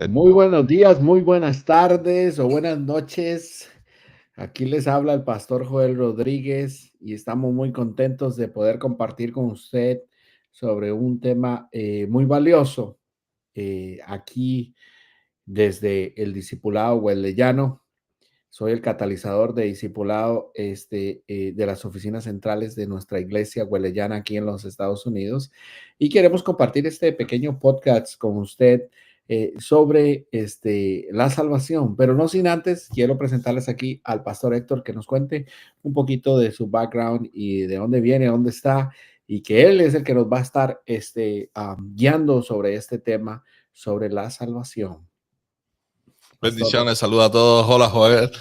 Muy buenos días, muy buenas tardes o buenas noches. Aquí les habla el pastor Joel Rodríguez y estamos muy contentos de poder compartir con usted sobre un tema muy valioso aquí desde el discipulado wesleyano. Soy el catalizador de discipulado de las oficinas centrales de nuestra iglesia wesleyana aquí en los Estados Unidos y queremos compartir este pequeño podcast con usted sobre la salvación, pero no sin antes quiero presentarles aquí al pastor Héctor que nos cuente un poquito de su background y de dónde viene, dónde está y que él es el que nos va a estar guiando sobre este tema, sobre la salvación. Pastor. Bendiciones, saludos a todos. Hola, Joel.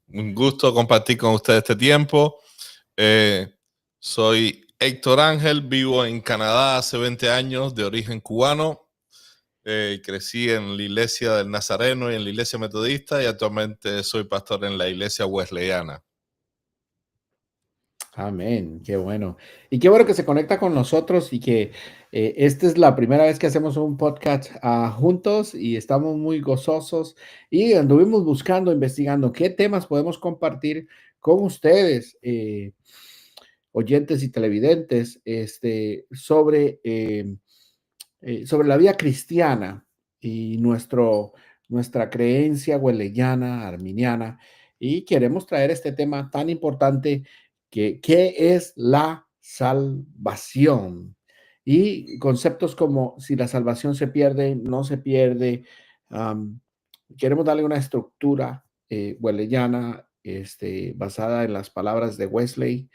Un gusto compartir con ustedes este tiempo. Soy Héctor Ángel, vivo en Canadá hace 20 años, de origen cubano. Crecí en la iglesia del Nazareno y en la iglesia metodista y actualmente soy pastor en la iglesia wesleyana. Amén, qué bueno. Y qué bueno que se conecta con nosotros y que esta es la primera vez que hacemos un podcast juntos y estamos muy gozosos y anduvimos buscando, investigando qué temas podemos compartir con ustedes, oyentes y televidentes, sobre la vida cristiana y nuestra creencia hueleyana, arminiana, y queremos traer este tema tan importante que ¿qué es la salvación? Y conceptos como si la salvación se pierde, no se pierde. um, Queremos darle una estructura hueleyana basada en las palabras de Wesley,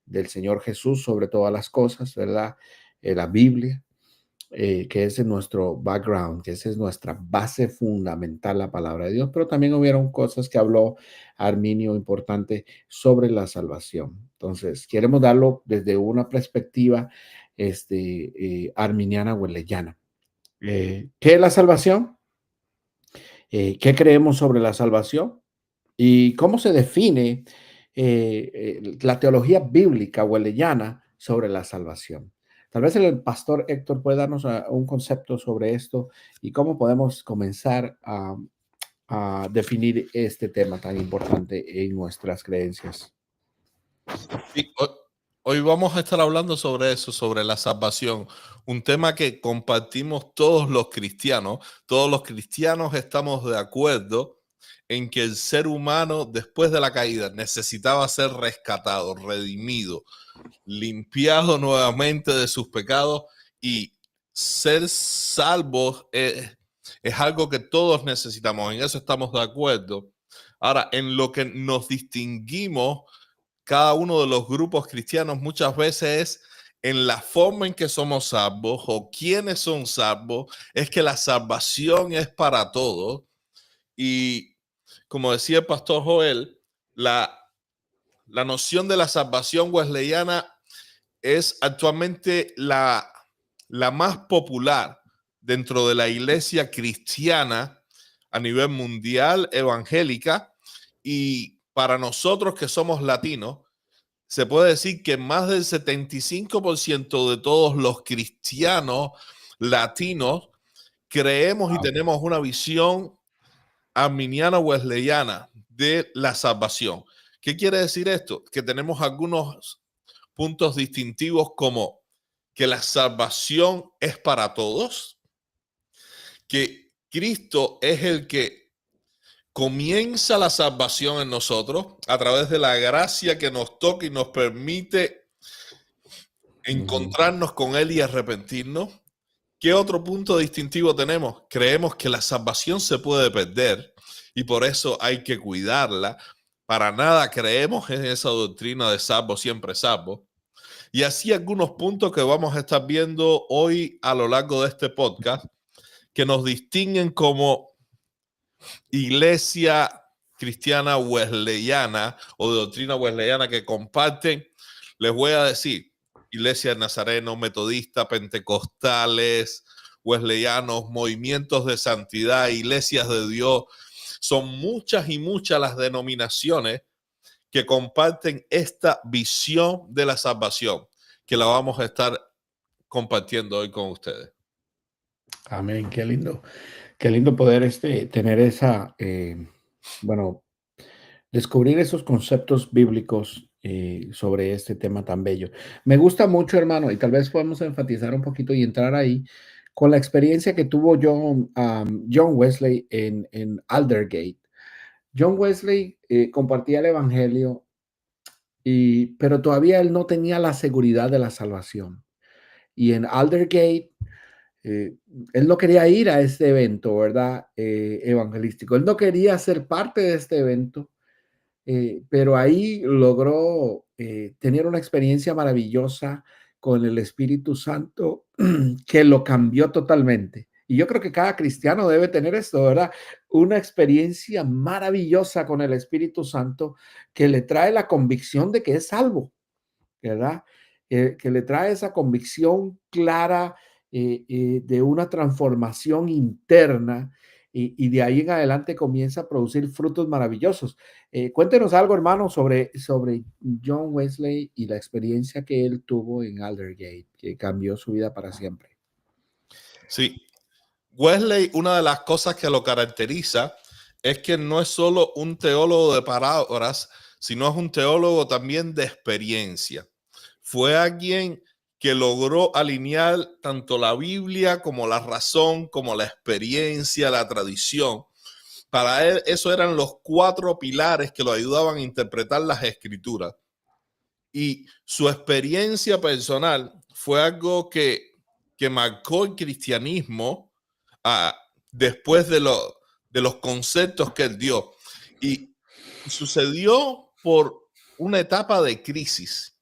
del Señor Jesús sobre todas las cosas, ¿verdad? La Biblia, que ese es nuestro background, que esa es nuestra base fundamental, la palabra de Dios, pero también hubieron cosas que habló Arminio importante sobre la salvación. Entonces, queremos darlo desde una perspectiva arminiana wesleyana. ¿Qué es la salvación? ¿Qué creemos sobre la salvación? ¿Y cómo se define la teología bíblica wesleyana sobre la salvación? Tal vez el pastor Héctor puede darnos un concepto sobre esto y cómo podemos comenzar a definir este tema tan importante en nuestras creencias. Sí, hoy vamos a estar hablando sobre eso, sobre la salvación, un tema que compartimos todos los cristianos. Todos los cristianos estamos de acuerdo en que el ser humano después de la caída necesitaba ser rescatado, redimido, limpiado nuevamente de sus pecados y ser salvos es algo que todos necesitamos. En eso estamos de acuerdo. Ahora, en lo que nos distinguimos cada uno de los grupos cristianos muchas veces es en la forma en que somos salvos o quiénes son salvos, es que la salvación es para todos. Y como decía el pastor Joel, la noción de la salvación wesleyana es actualmente la más popular dentro de la iglesia cristiana a nivel mundial evangélica, y para nosotros que somos latinos, se puede decir que más del 75% de todos los cristianos latinos creemos y Wow. tenemos una visión arminiana wesleyana de la salvación. ¿Qué quiere decir esto? Que tenemos algunos puntos distintivos como que la salvación es para todos, que Cristo es el que comienza la salvación en nosotros a través de la gracia que nos toca y nos permite Ujú. encontrarnos con Él y arrepentirnos. ¿Qué otro punto distintivo tenemos? Creemos que la salvación se puede perder y por eso hay que cuidarla. Para nada creemos en esa doctrina de salvo, siempre salvo. Y así algunos puntos que vamos a estar viendo hoy a lo largo de este podcast que nos distinguen como iglesia cristiana wesleyana o de doctrina wesleyana que comparten. Les voy a decir, iglesia de Nazareno, metodista, pentecostales, wesleyanos, movimientos de santidad, iglesias de Dios. Son muchas y muchas las denominaciones que comparten esta visión de la salvación, que la vamos a estar compartiendo hoy con ustedes. Amén, qué lindo. Qué lindo poder tener esa, bueno, descubrir esos conceptos bíblicos sobre este tema tan bello. Me gusta mucho, hermano, y tal vez podemos enfatizar un poquito y entrar ahí con la experiencia que tuvo John Wesley en Aldergate. John Wesley compartía el Evangelio, pero todavía él no tenía la seguridad de la salvación. Y en Aldergate, eh, él no quería ir a este evento, ¿verdad? Evangelístico. Él no quería ser parte de este evento, pero ahí logró tener una experiencia maravillosa con el Espíritu Santo que lo cambió totalmente. Y yo creo que cada cristiano debe tener esto, ¿verdad? Una experiencia maravillosa con el Espíritu Santo que le trae la convicción de que es salvo, ¿verdad? Que le trae esa convicción clara de una transformación interna y de ahí en adelante comienza a producir frutos maravillosos. Cuéntenos algo, hermano, sobre John Wesley y la experiencia que él tuvo en Aldergate, que cambió su vida para siempre. Sí, Wesley, una de las cosas que lo caracteriza es que no es solo un teólogo de palabras, sino es un teólogo también de experiencia. Fue alguien que logró alinear tanto la Biblia como la razón, como la experiencia, la tradición. Para él, eso eran los 4 pilares que lo ayudaban a interpretar las escrituras. Y su experiencia personal fue algo que marcó el cristianismo después de los conceptos que él dio. Y sucedió por una etapa de crisis.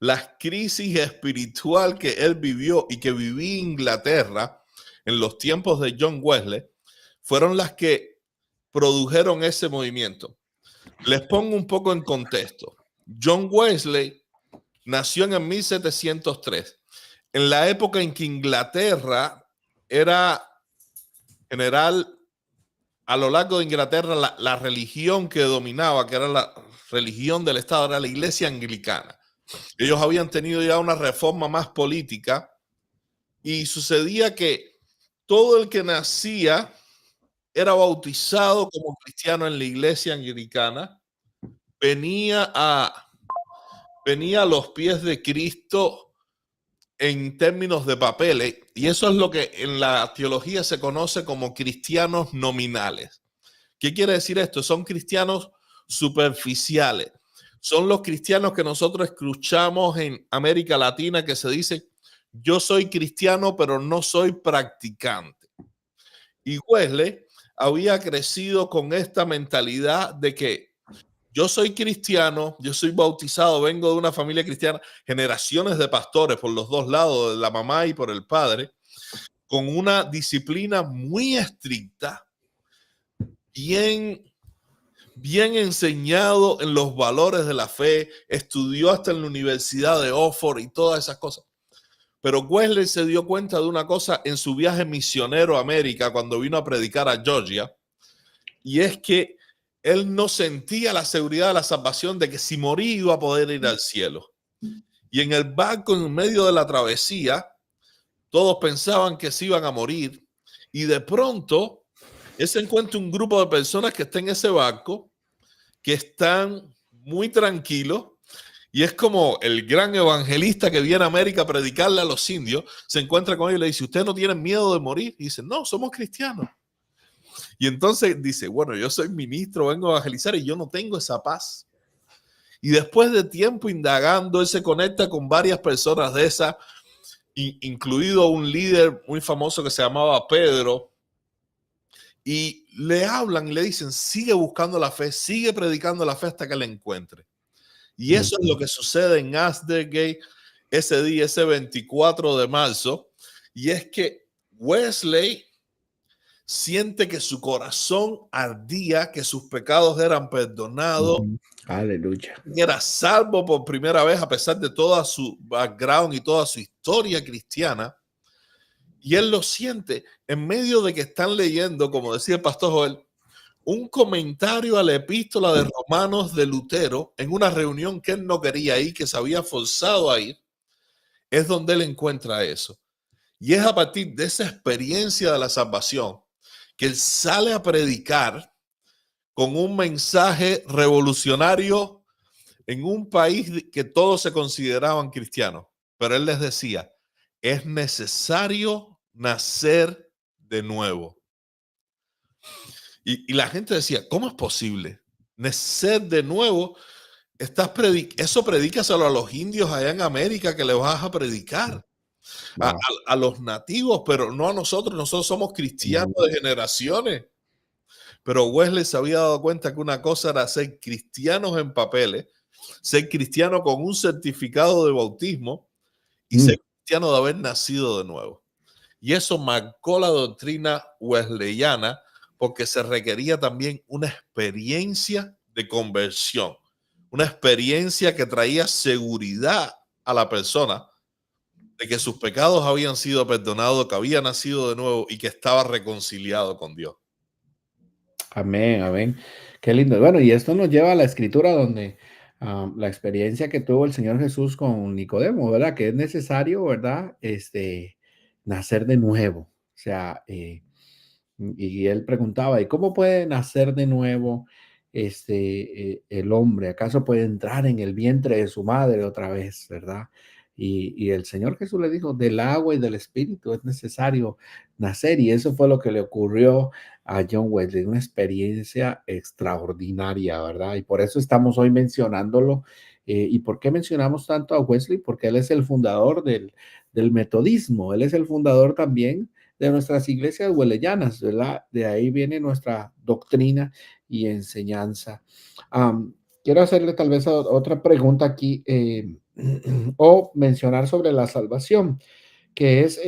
La crisis espiritual que él vivió y que viví en Inglaterra en los tiempos de John Wesley fueron las que produjeron ese movimiento. Les pongo un poco en contexto. John Wesley nació en el 1703, en la época en que Inglaterra era general, a lo largo de Inglaterra, la religión que dominaba, que era la religión del Estado, era la iglesia anglicana. Ellos habían tenido ya una reforma más política y sucedía que todo el que nacía era bautizado como cristiano en la iglesia anglicana, venía a los pies de Cristo en términos de papeles, y eso es lo que en la teología se conoce como cristianos nominales. ¿Qué quiere decir esto? Son cristianos superficiales. Son los cristianos que nosotros escuchamos en América Latina que se dice, yo soy cristiano, pero no soy practicante. Y Wesley había crecido con esta mentalidad de que yo soy cristiano, yo soy bautizado, vengo de una familia cristiana, generaciones de pastores por los dos lados, de la mamá y por el padre, con una disciplina muy estricta, bien enseñado en los valores de la fe, estudió hasta en la Universidad de Oxford y todas esas cosas. Pero Wesley se dio cuenta de una cosa en su viaje misionero a América cuando vino a predicar a Georgia, y es que él no sentía la seguridad de la salvación de que si moría iba a poder ir al cielo. Y en el barco, en medio de la travesía, todos pensaban que se iban a morir, y de pronto él se encuentra un grupo de personas que está en ese barco, que están muy tranquilos, y es como el gran evangelista que viene a América a predicarle a los indios, se encuentra con ellos y le dice, ¿ustedes no tienen miedo de morir? Y dicen, no, somos cristianos. Y entonces dice, bueno, yo soy ministro, vengo a evangelizar y yo no tengo esa paz. Y después de tiempo indagando, él se conecta con varias personas de esas, incluido un líder muy famoso que se llamaba Pedro, y le hablan y le dicen, sigue buscando la fe, sigue predicando la fe hasta que la encuentre. Y eso es lo que sucede en Aldergate ese día, ese 24 de marzo, y es que Wesley siente que su corazón ardía, que sus pecados eran perdonados, Aleluya. era salvo por primera vez a pesar de toda su background y toda su historia cristiana. Y él lo siente en medio de que están leyendo, como decía el pastor Joel, un comentario a la epístola de Romanos de Lutero en una reunión que él no quería ir, que se había forzado a ir, es donde él encuentra eso. Y es a partir de esa experiencia de la salvación que él sale a predicar con un mensaje revolucionario en un país que todos se consideraban cristianos. Pero él les decía, es necesario nacer de nuevo. Y la gente decía, ¿cómo es posible? Nacer de nuevo, eso predícaselo a los indios allá en América que le vas a predicar. Wow. A los nativos, pero no a nosotros. Nosotros somos cristianos de generaciones. Pero Wesley se había dado cuenta que una cosa era ser cristianos en papeles, ser cristiano con un certificado de bautismo y ser cristiano de haber nacido de nuevo. Y eso marcó la doctrina wesleyana porque se requería también una experiencia de conversión, una experiencia que traía seguridad a la persona de que sus pecados habían sido perdonados, que había nacido de nuevo y que estaba reconciliado con Dios. Amén, amén. Qué lindo. Bueno, y esto nos lleva a la escritura donde la experiencia que tuvo el Señor Jesús con Nicodemo, ¿verdad? Que es necesario, ¿verdad? Nacer de nuevo. O sea, y él preguntaba, ¿y cómo puede nacer de nuevo el hombre? ¿Acaso puede entrar en el vientre de su madre otra vez, verdad? Y el Señor Jesús le dijo, del agua y del espíritu es necesario nacer. Y eso fue lo que le ocurrió a John Wesley, una experiencia extraordinaria, ¿verdad? Y por eso estamos hoy mencionándolo. ¿Y por qué mencionamos tanto a Wesley? Porque él es el fundador del metodismo, él es el fundador también de nuestras iglesias wesleyanas, ¿verdad? De ahí viene nuestra doctrina y enseñanza. Quiero hacerle tal vez otra pregunta aquí o mencionar sobre la salvación, que es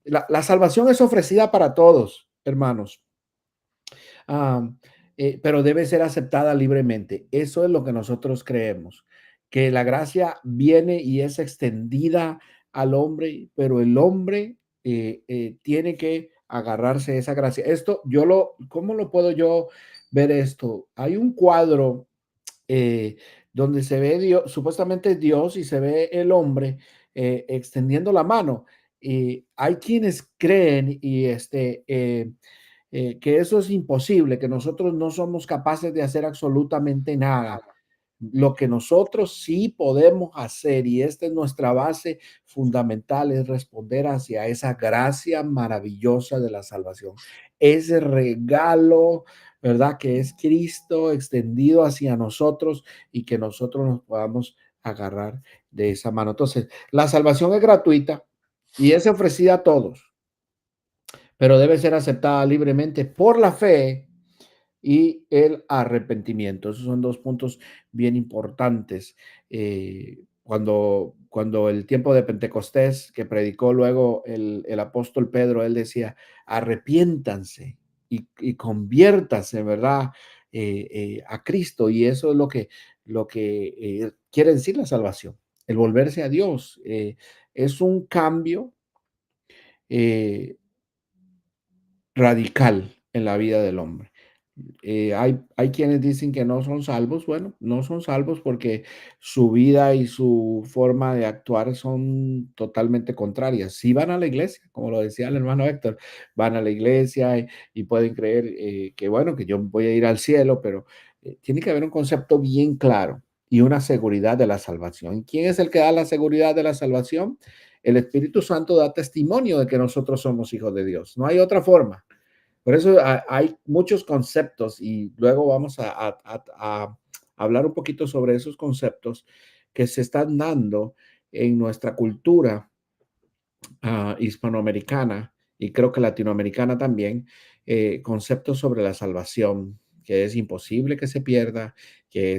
la salvación es ofrecida para todos, hermanos. Pero debe ser aceptada libremente. Eso es lo que nosotros creemos, que la gracia viene y es extendida al hombre, pero el hombre tiene que agarrarse a esa gracia. ¿Cómo lo puedo yo ver esto? Hay un cuadro donde se ve Dios, supuestamente Dios, y se ve el hombre extendiendo la mano. Y hay quienes creen que eso es imposible, que nosotros no somos capaces de hacer absolutamente nada. Lo que nosotros sí podemos hacer, y esta es nuestra base fundamental, es responder hacia esa gracia maravillosa de la salvación. Ese regalo, ¿verdad? Que es Cristo extendido hacia nosotros y que nosotros nos podamos agarrar de esa mano. Entonces, la salvación es gratuita y es ofrecida a todos, pero debe ser aceptada libremente por la fe y el arrepentimiento. Esos son dos puntos bien importantes. Cuando el tiempo de Pentecostés, que predicó luego el apóstol Pedro, él decía, arrepiéntanse y conviértanse, ¿verdad? A Cristo. Y eso es lo que quiere decir la salvación, el volverse a Dios. Es un cambio radical en la vida del hombre. Hay quienes dicen que no son salvos. Bueno, no son salvos porque su vida y su forma de actuar son totalmente contrarias. Sí van a la iglesia, como lo decía el hermano Héctor, van a la iglesia y pueden creer que, bueno, que yo voy a ir al cielo, pero tiene que haber un concepto bien claro y una seguridad de la salvación. ¿Quién es el que da la seguridad de la salvación? El Espíritu Santo da testimonio de que nosotros somos hijos de Dios. No hay otra forma. Por eso hay muchos conceptos y luego vamos a hablar un poquito sobre esos conceptos que se están dando en nuestra cultura hispanoamericana y creo que latinoamericana también, conceptos sobre la salvación, que es imposible que se pierda, que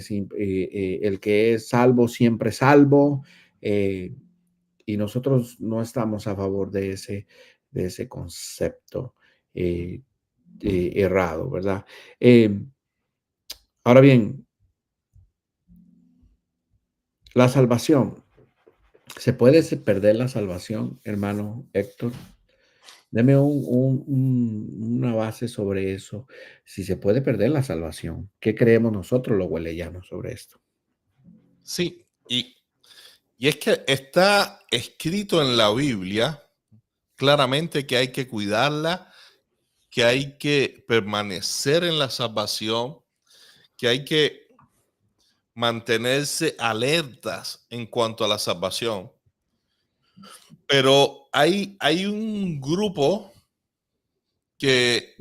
el que es salvo siempre salvo, y nosotros no estamos a favor de ese concepto. Eh, Errado, ¿verdad? Eh, Ahora bien, la salvación, ¿se puede perder la salvación, hermano Héctor? Deme una base sobre eso. Si se puede perder la salvación, ¿qué creemos nosotros los hueleyanos sobre esto? Sí, y es que está escrito en la Biblia claramente que hay que cuidarla, que hay que permanecer en la salvación, que hay que mantenerse alertas en cuanto a la salvación. Pero hay un grupo que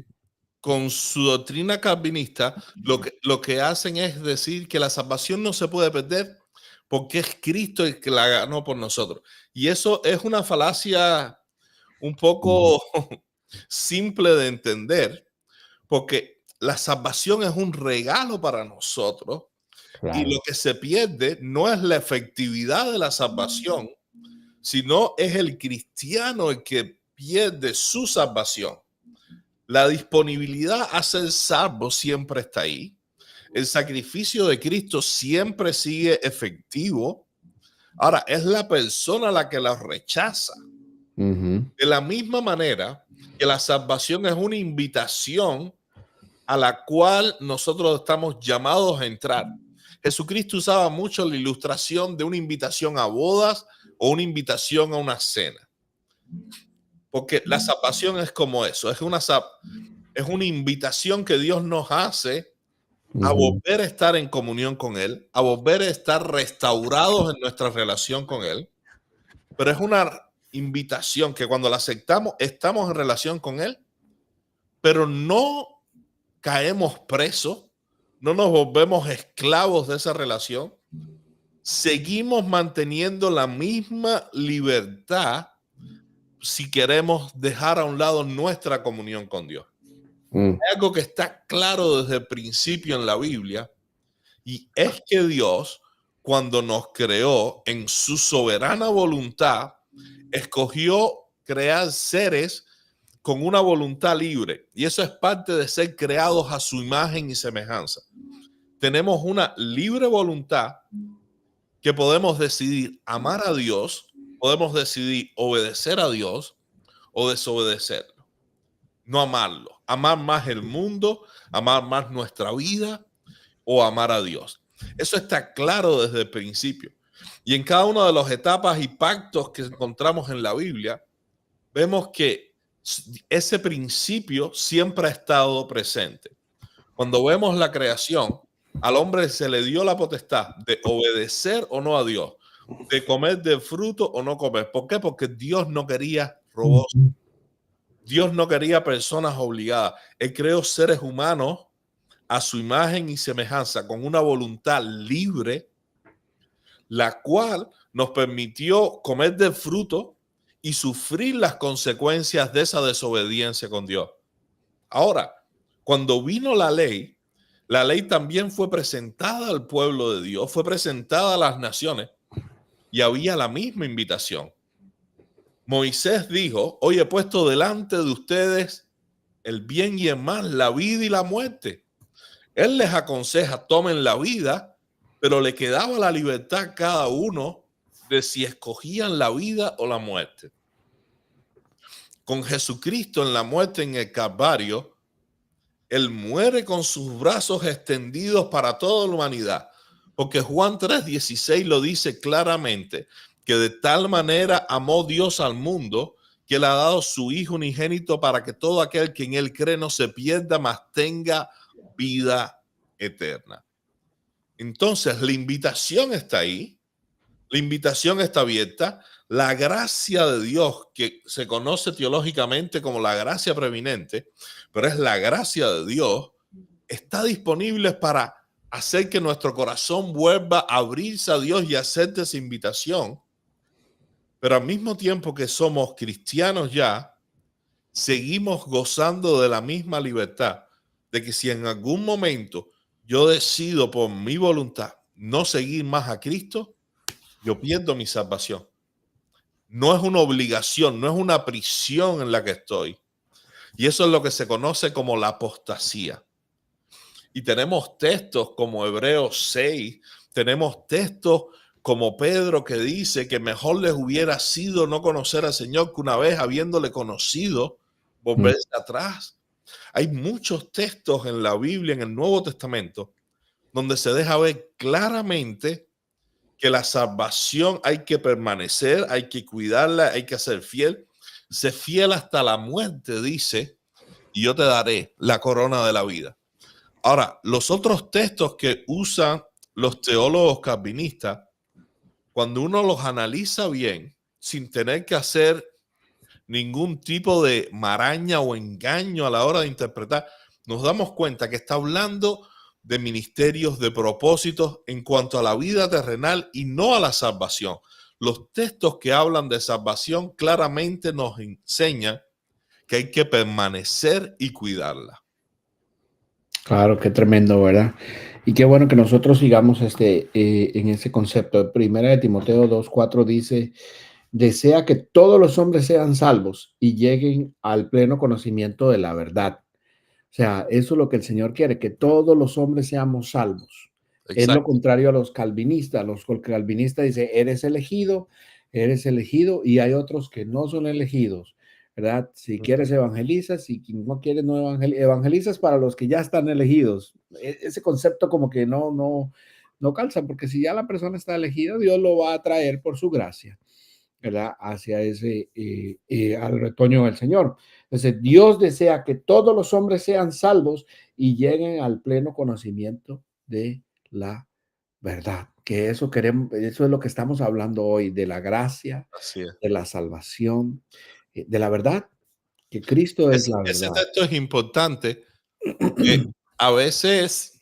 con su doctrina calvinista lo que hacen es decir que la salvación no se puede perder porque es Cristo el que la ganó por nosotros. Y eso es una falacia un poco simple de entender, porque la salvación es un regalo para nosotros y Claro. lo que se pierde no es la efectividad de la salvación, sino es el cristiano el que pierde su salvación. La disponibilidad a ser salvo siempre está ahí. El sacrificio de Cristo siempre sigue efectivo. Ahora, es la persona la que la rechaza. De la misma manera que la salvación es una invitación a la cual nosotros estamos llamados a entrar. Jesucristo usaba mucho la ilustración de una invitación a bodas o una invitación a una cena. Porque la salvación es como eso, es una invitación que Dios nos hace a volver a estar en comunión con Él, a volver a estar restaurados en nuestra relación con Él. Pero es una invitación que cuando la aceptamos, estamos en relación con Él, pero no caemos presos, no nos volvemos esclavos de esa relación, seguimos manteniendo la misma libertad si queremos dejar a un lado nuestra comunión con Dios. Es algo que está claro desde el principio en la Biblia, y es que Dios, cuando nos creó en su soberana voluntad, escogió crear seres con una voluntad libre, y eso es parte de ser creados a su imagen y semejanza. Tenemos una libre voluntad que podemos decidir amar a Dios, podemos decidir obedecer a Dios o desobedecerlo, no amarlo, amar más el mundo, amar más nuestra vida o amar a Dios. Eso está claro desde el principio. Y en cada una de las etapas y pactos que encontramos en la Biblia, vemos que ese principio siempre ha estado presente. Cuando vemos la creación, al hombre se le dio la potestad de obedecer o no a Dios, de comer del fruto o no comer. ¿Por qué? Porque Dios no quería robots. Dios no quería personas obligadas. Él creó seres humanos a su imagen y semejanza con una voluntad libre, la cual nos permitió comer del fruto y sufrir las consecuencias de esa desobediencia con Dios. Ahora, cuando vino la ley también fue presentada al pueblo de Dios, fue presentada a las naciones y había la misma invitación. Moisés dijo: hoy he puesto delante de ustedes el bien y el mal, la vida y la muerte. Él les aconseja, tomen la vida, pero le quedaba la libertad a cada uno de si escogían la vida o la muerte. Con Jesucristo en la muerte en el Calvario, Él muere con sus brazos extendidos para toda la humanidad, porque Juan 3:16 lo dice claramente, que de tal manera amó Dios al mundo que Él ha dado su Hijo unigénito para que todo aquel que en Él cree no se pierda, mas tenga vida eterna. Entonces, la invitación está ahí, la invitación está abierta, la gracia de Dios, que se conoce teológicamente como la gracia preeminente, pero es la gracia de Dios, está disponible para hacer que nuestro corazón vuelva a abrirse a Dios y hacerte esa invitación. Pero al mismo tiempo que somos cristianos ya, seguimos gozando de la misma libertad, de que si en algún momento yo decido por mi voluntad no seguir más a Cristo, yo pierdo mi salvación. No es una obligación, no es una prisión en la que estoy. Y eso es lo que se conoce como la apostasía. Y tenemos textos como Hebreos 6, tenemos textos como Pedro que dice que mejor les hubiera sido no conocer al Señor que una vez habiéndole conocido, volverse atrás. Hay muchos textos en la Biblia, en el Nuevo Testamento, donde se deja ver claramente que la salvación hay que permanecer, hay que cuidarla, hay que ser fiel hasta la muerte, dice. y yo te daré la corona de la vida. Ahora, los otros textos que usan los teólogos calvinistas, cuando uno los analiza bien, sin tener que hacer ningún tipo de maraña o engaño a la hora de interpretar, nos damos cuenta que está hablando de ministerios, de propósitos en cuanto a la vida terrenal y no a la salvación. Los textos que hablan de salvación claramente nos enseñan que hay que permanecer y cuidarla. Claro, qué tremendo, ¿verdad? Y qué bueno que nosotros sigamos en ese concepto. Primera de Timoteo 2:4 dice, desea que todos los hombres sean salvos y lleguen al pleno conocimiento de la verdad. O sea, eso es lo que el Señor quiere, que todos los hombres seamos salvos. Es lo Exacto. contrario a los calvinistas. Los calvinistas dicen, eres elegido, y hay otros que no son elegidos, ¿verdad? Si quieres evangelizas, si no quieres no evangelizas para los que ya están elegidos. Ese concepto como que no calza, porque si ya la persona está elegida, Dios lo va a traer por su gracia, ¿verdad? Hacia al retoño del Señor. Entonces, Dios desea que todos los hombres sean salvos y lleguen al pleno conocimiento de la verdad. Que eso queremos, eso es lo que estamos hablando hoy, de la gracia, Así es. de la salvación, de la verdad, que Cristo es la Ese verdad. texto es importante porque a veces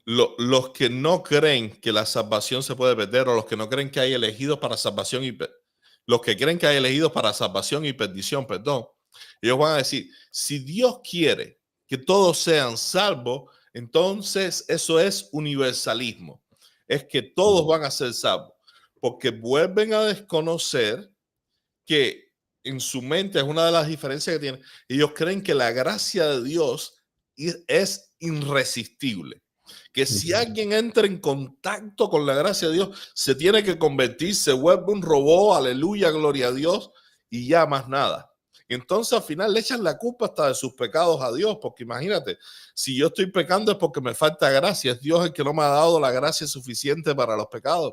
los que no creen que la salvación se puede perder o los que no creen que hay elegidos para salvación y los que creen que hay elegidos para salvación y perdición, perdón, ellos van a decir, si Dios quiere que todos sean salvos, entonces eso es universalismo. Es que todos van a ser salvos, porque vuelven a desconocer que en su mente es una de las diferencias que tienen. Ellos creen que la gracia de Dios es irresistible. Que si alguien entra en contacto con la gracia de Dios, se tiene que convertir, se vuelve un robot, aleluya, gloria a Dios, y ya más nada. Y entonces al final le echan la culpa hasta de sus pecados a Dios, porque imagínate, si yo estoy pecando es porque me falta gracia, es Dios el que no me ha dado la gracia suficiente para los pecados.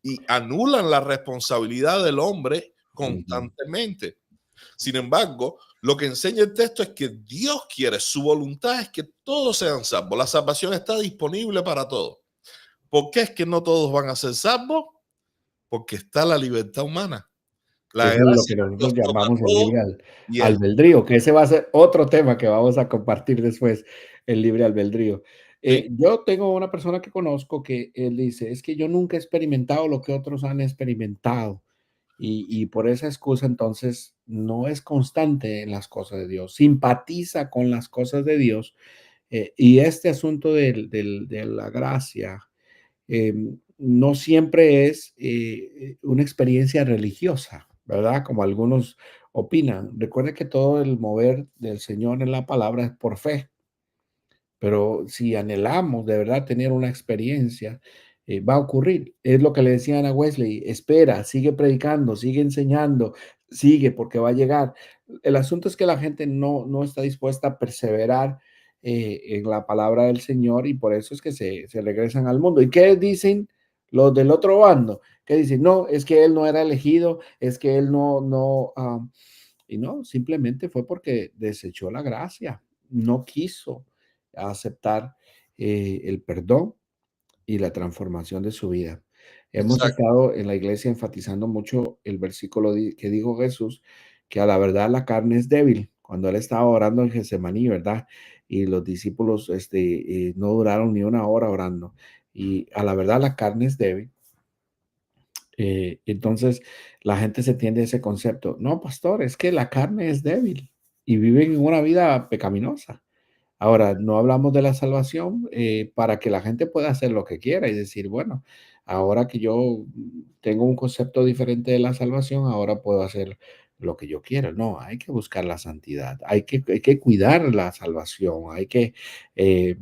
Y anulan la responsabilidad del hombre constantemente. Sin embargo, lo que enseña el texto es que Dios quiere, su voluntad es que todos sean salvos. La salvación está disponible para todos. ¿Por qué es que no todos van a ser salvos? Porque está la libertad humana. La Eso es lo gracia que de Dios nosotros toca llamamos el todo libre y es albedrío, que ese va a ser otro tema que vamos a compartir después, el libre albedrío. sí, Yo tengo una persona que conozco que él dice, es que yo nunca he experimentado lo que otros han experimentado y por esa excusa entonces no es constante en las cosas de Dios, simpatiza con las cosas de Dios, y este asunto de la gracia no siempre es una experiencia religiosa, ¿verdad? Como algunos opinan. Recuerda que todo el mover del Señor en la palabra es por fe, pero si anhelamos de verdad tener una experiencia, va a ocurrir. Es lo que le decían a Wesley, espera, sigue predicando, sigue enseñando, sigue porque va a llegar. El asunto es que la gente no está dispuesta a perseverar en la palabra del Señor y por eso es que se regresan al mundo. ¿Y qué dicen los del otro bando? ¿Qué dicen? No, es que él no era elegido, es que él y no, simplemente fue porque desechó la gracia, no quiso aceptar el perdón y la transformación de su vida. Hemos exacto. estado en la iglesia enfatizando mucho el versículo que dijo Jesús, que a la verdad la carne es débil. Cuando él estaba orando en Getsemaní, ¿verdad? Y los discípulos no duraron ni una hora orando. Y a la verdad la carne es débil. Entonces la gente se tiende a ese concepto. No, pastor, es que la carne es débil y viven en una vida pecaminosa. Ahora, no hablamos de la salvación para que la gente pueda hacer lo que quiera y decir, bueno, ahora que yo tengo un concepto diferente de la salvación, ahora puedo hacer lo que yo quiera. No, hay que buscar la santidad, hay que cuidar la salvación, eh,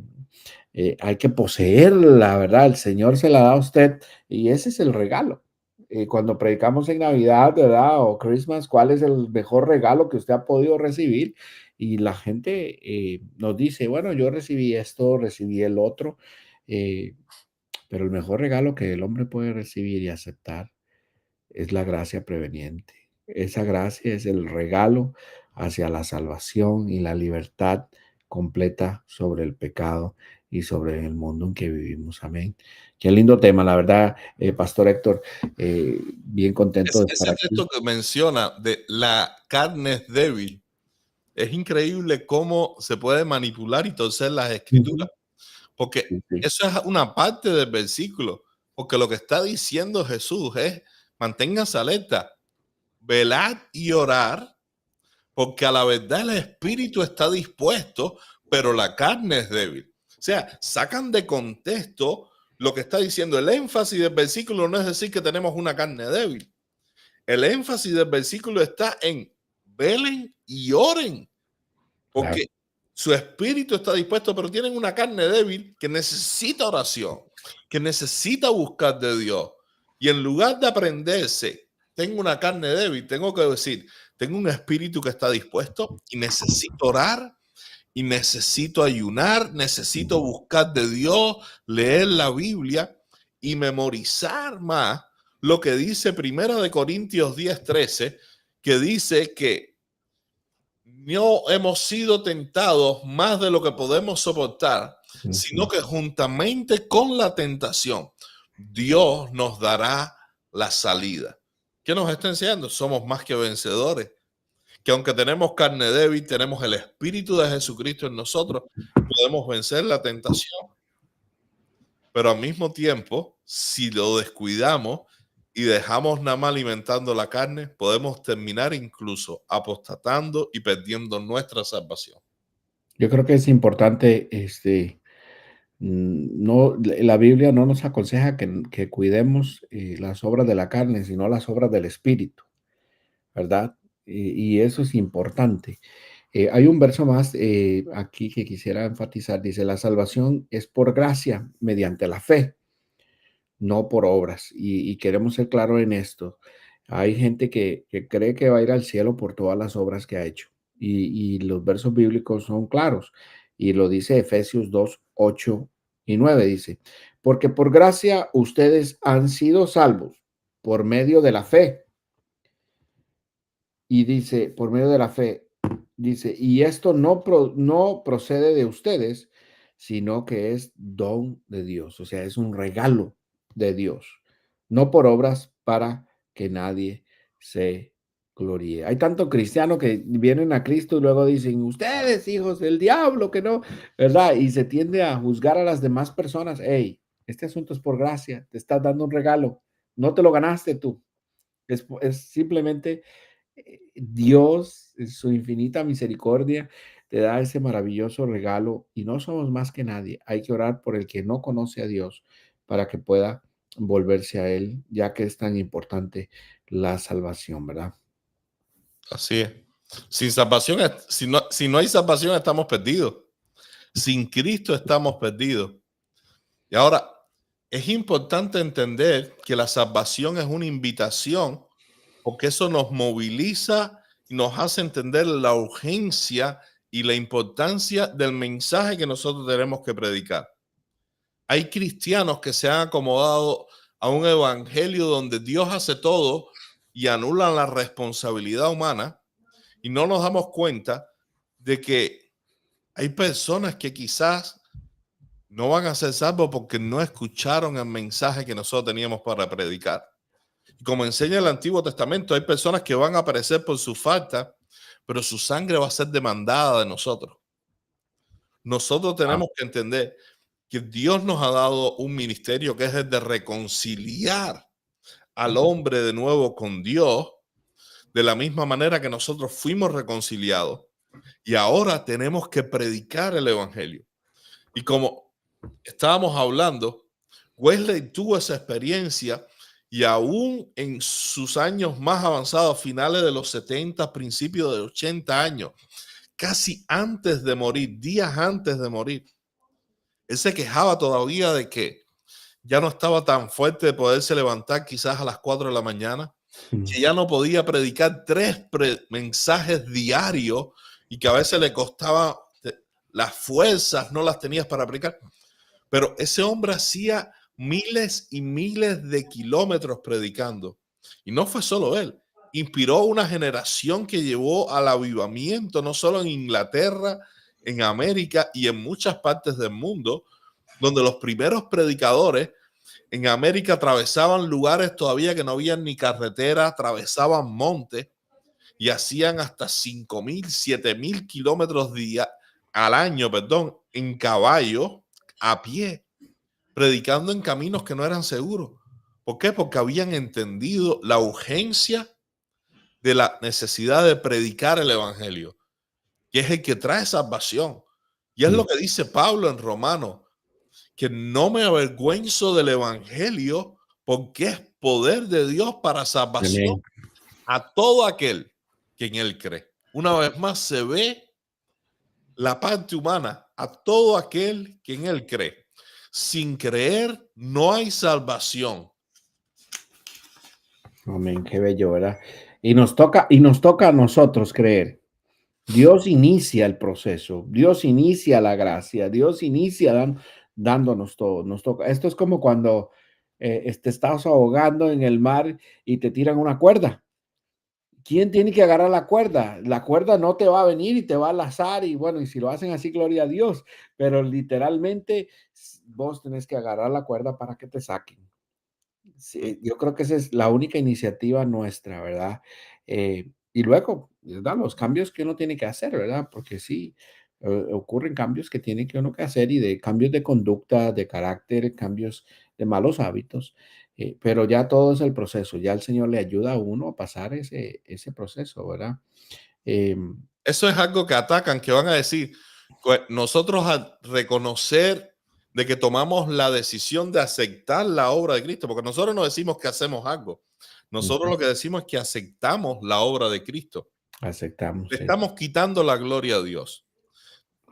hay que poseerla, ¿verdad? El Señor se la da a usted y ese es el regalo. Cuando predicamos en Navidad, ¿verdad? O Christmas, ¿cuál es el mejor regalo que usted ha podido recibir? Y la gente nos dice, bueno, yo recibí esto, recibí el otro, eh, pero el mejor regalo que el hombre puede recibir y aceptar es la gracia preveniente. Esa gracia es el regalo hacia la salvación y la libertad completa sobre el pecado y sobre el mundo en que vivimos. Amén. Qué lindo tema, la verdad, Pastor Héctor, bien contento de estar Ese aquí. texto que menciona de la carne es débil, es increíble cómo se puede manipular y torcer las Ujú. escrituras, porque Sí, sí, eso es una parte del versículo, porque lo que está diciendo Jesús es, manténganse alerta, velad y orar, porque a la verdad el espíritu está dispuesto, pero la carne es débil. O sea, sacan de contexto lo que está diciendo. El énfasis del versículo no es decir que tenemos una carne débil. El énfasis del versículo está en velen y oren, claro. porque su espíritu está dispuesto, pero tienen una carne débil que necesita oración, que necesita buscar de Dios. Y en lugar de aprenderse, tengo una carne débil, tengo que decir, tengo un espíritu que está dispuesto y necesito orar y necesito ayunar, necesito buscar de Dios, leer la Biblia y memorizar más lo que dice Primera de Corintios 10:13, que dice que no hemos sido tentados más de lo que podemos soportar, sino Ujú. que juntamente con la tentación, Dios nos dará la salida. ¿Qué nos está enseñando? Somos más que vencedores, que aunque tenemos carne débil, tenemos el Espíritu de Jesucristo en nosotros, podemos vencer la tentación, pero al mismo tiempo, si lo descuidamos y dejamos nada más alimentando la carne, podemos terminar incluso apostatando y perdiendo nuestra salvación. Yo creo que es importante, no, la Biblia no nos aconseja que cuidemos las obras de la carne, sino las obras del Espíritu, ¿verdad? Y eso es importante. Hay un verso más aquí que quisiera enfatizar. Dice, la salvación es por gracia mediante la fe, no por obras. Y queremos ser claros en esto. Hay gente que cree que va a ir al cielo por todas las obras que ha hecho. Y los versos bíblicos son claros. Y lo dice Efesios 2:8 y 9. Dice, porque por gracia ustedes han sido salvos por medio de la fe. Y dice, por medio de la fe, dice, y esto no procede de ustedes, sino que es don de Dios, o sea, es un regalo de Dios, no por obras para que nadie se gloríe. Hay tantos cristianos que vienen a Cristo y luego dicen, ustedes hijos del diablo, que no, ¿verdad? Y se tiende a juzgar a las demás personas. Hey, este asunto es por gracia, te estás dando un regalo, no te lo ganaste tú, es simplemente Dios, en su infinita misericordia, te da ese maravilloso regalo y no somos más que nadie. Hay que orar por el que no conoce a Dios para que pueda volverse a Él, ya que es tan importante la salvación, ¿verdad? Así es. Sin salvación, si no hay salvación, estamos perdidos. Sin Cristo estamos perdidos. Y ahora, es importante entender que la salvación es una invitación, porque eso nos moviliza y nos hace entender la urgencia y la importancia del mensaje que nosotros tenemos que predicar. Hay cristianos que se han acomodado a un evangelio donde Dios hace todo y anulan la responsabilidad humana, y no nos damos cuenta de que hay personas que quizás no van a ser salvos porque no escucharon el mensaje que nosotros teníamos para predicar. Y como enseña el Antiguo Testamento, hay personas que van a perecer por su falta, pero su sangre va a ser demandada de nosotros. Nosotros Ah, tenemos que entender que Dios nos ha dado un ministerio que es el de reconciliar al hombre de nuevo con Dios, de la misma manera que nosotros fuimos reconciliados. Y ahora tenemos que predicar el evangelio. Y como estábamos hablando, Wesley tuvo esa experiencia y aún en sus años más avanzados, finales de los 70, principios de 80 años, casi antes de morir, días antes de morir, él se quejaba todavía de que ya no estaba tan fuerte de poderse levantar quizás a las 4 de la mañana, mm, que ya no podía predicar mensajes diarios y que a veces le costaba las fuerzas, no las tenías para predicar. Pero ese hombre hacía miles y miles de kilómetros predicando. Y no fue solo él. inspiró una generación que llevó al avivamiento, no solo en Inglaterra, en América y en muchas partes del mundo, donde los primeros predicadores en América atravesaban lugares todavía que no había ni carretera, atravesaban montes y hacían hasta 5.000, 7.000 kilómetros al año, perdón, en caballo, a pie, predicando en caminos que no eran seguros. ¿Por qué? Porque habían entendido la urgencia de la necesidad de predicar el evangelio, que es el que trae salvación. Y es lo que dice Pablo en Romanos, que no me avergüenzo del evangelio porque es poder de Dios para salvación Amén. a todo aquel que en él cree. Una vez más se ve la parte humana, a todo aquel que en él cree. Sin creer no hay salvación. Amén, qué bello, ¿verdad? Y nos toca a nosotros creer. Dios inicia el proceso, Dios inicia la gracia, Dios inicia dándonos todo. Nos toca. Esto es como cuando te estás ahogando en el mar y te tiran una cuerda. ¿Quién tiene que agarrar la cuerda? La cuerda no te va a venir y te va a lazar y bueno, y si lo hacen así, gloria a Dios, pero literalmente vos tenés que agarrar la cuerda para que te saquen. Sí, yo creo que esa es la única iniciativa nuestra, ¿verdad? Y luego, ¿verdad? Los cambios que uno tiene que hacer, ¿verdad? Porque sí, ocurren cambios que tiene que uno que hacer y de cambios de conducta, de carácter, cambios de malos hábitos, pero ya todo es el proceso, ya el Señor le ayuda a uno a pasar ese proceso, ¿verdad? Em, Eso es algo que atacan, que van a decir, nosotros al reconocer de que tomamos la decisión de aceptar la obra de Cristo, porque nosotros no decimos que hacemos algo, nosotros Ujú. lo que decimos es que aceptamos la obra de Cristo. Le Aceptamos, estamos quitando la gloria a Dios.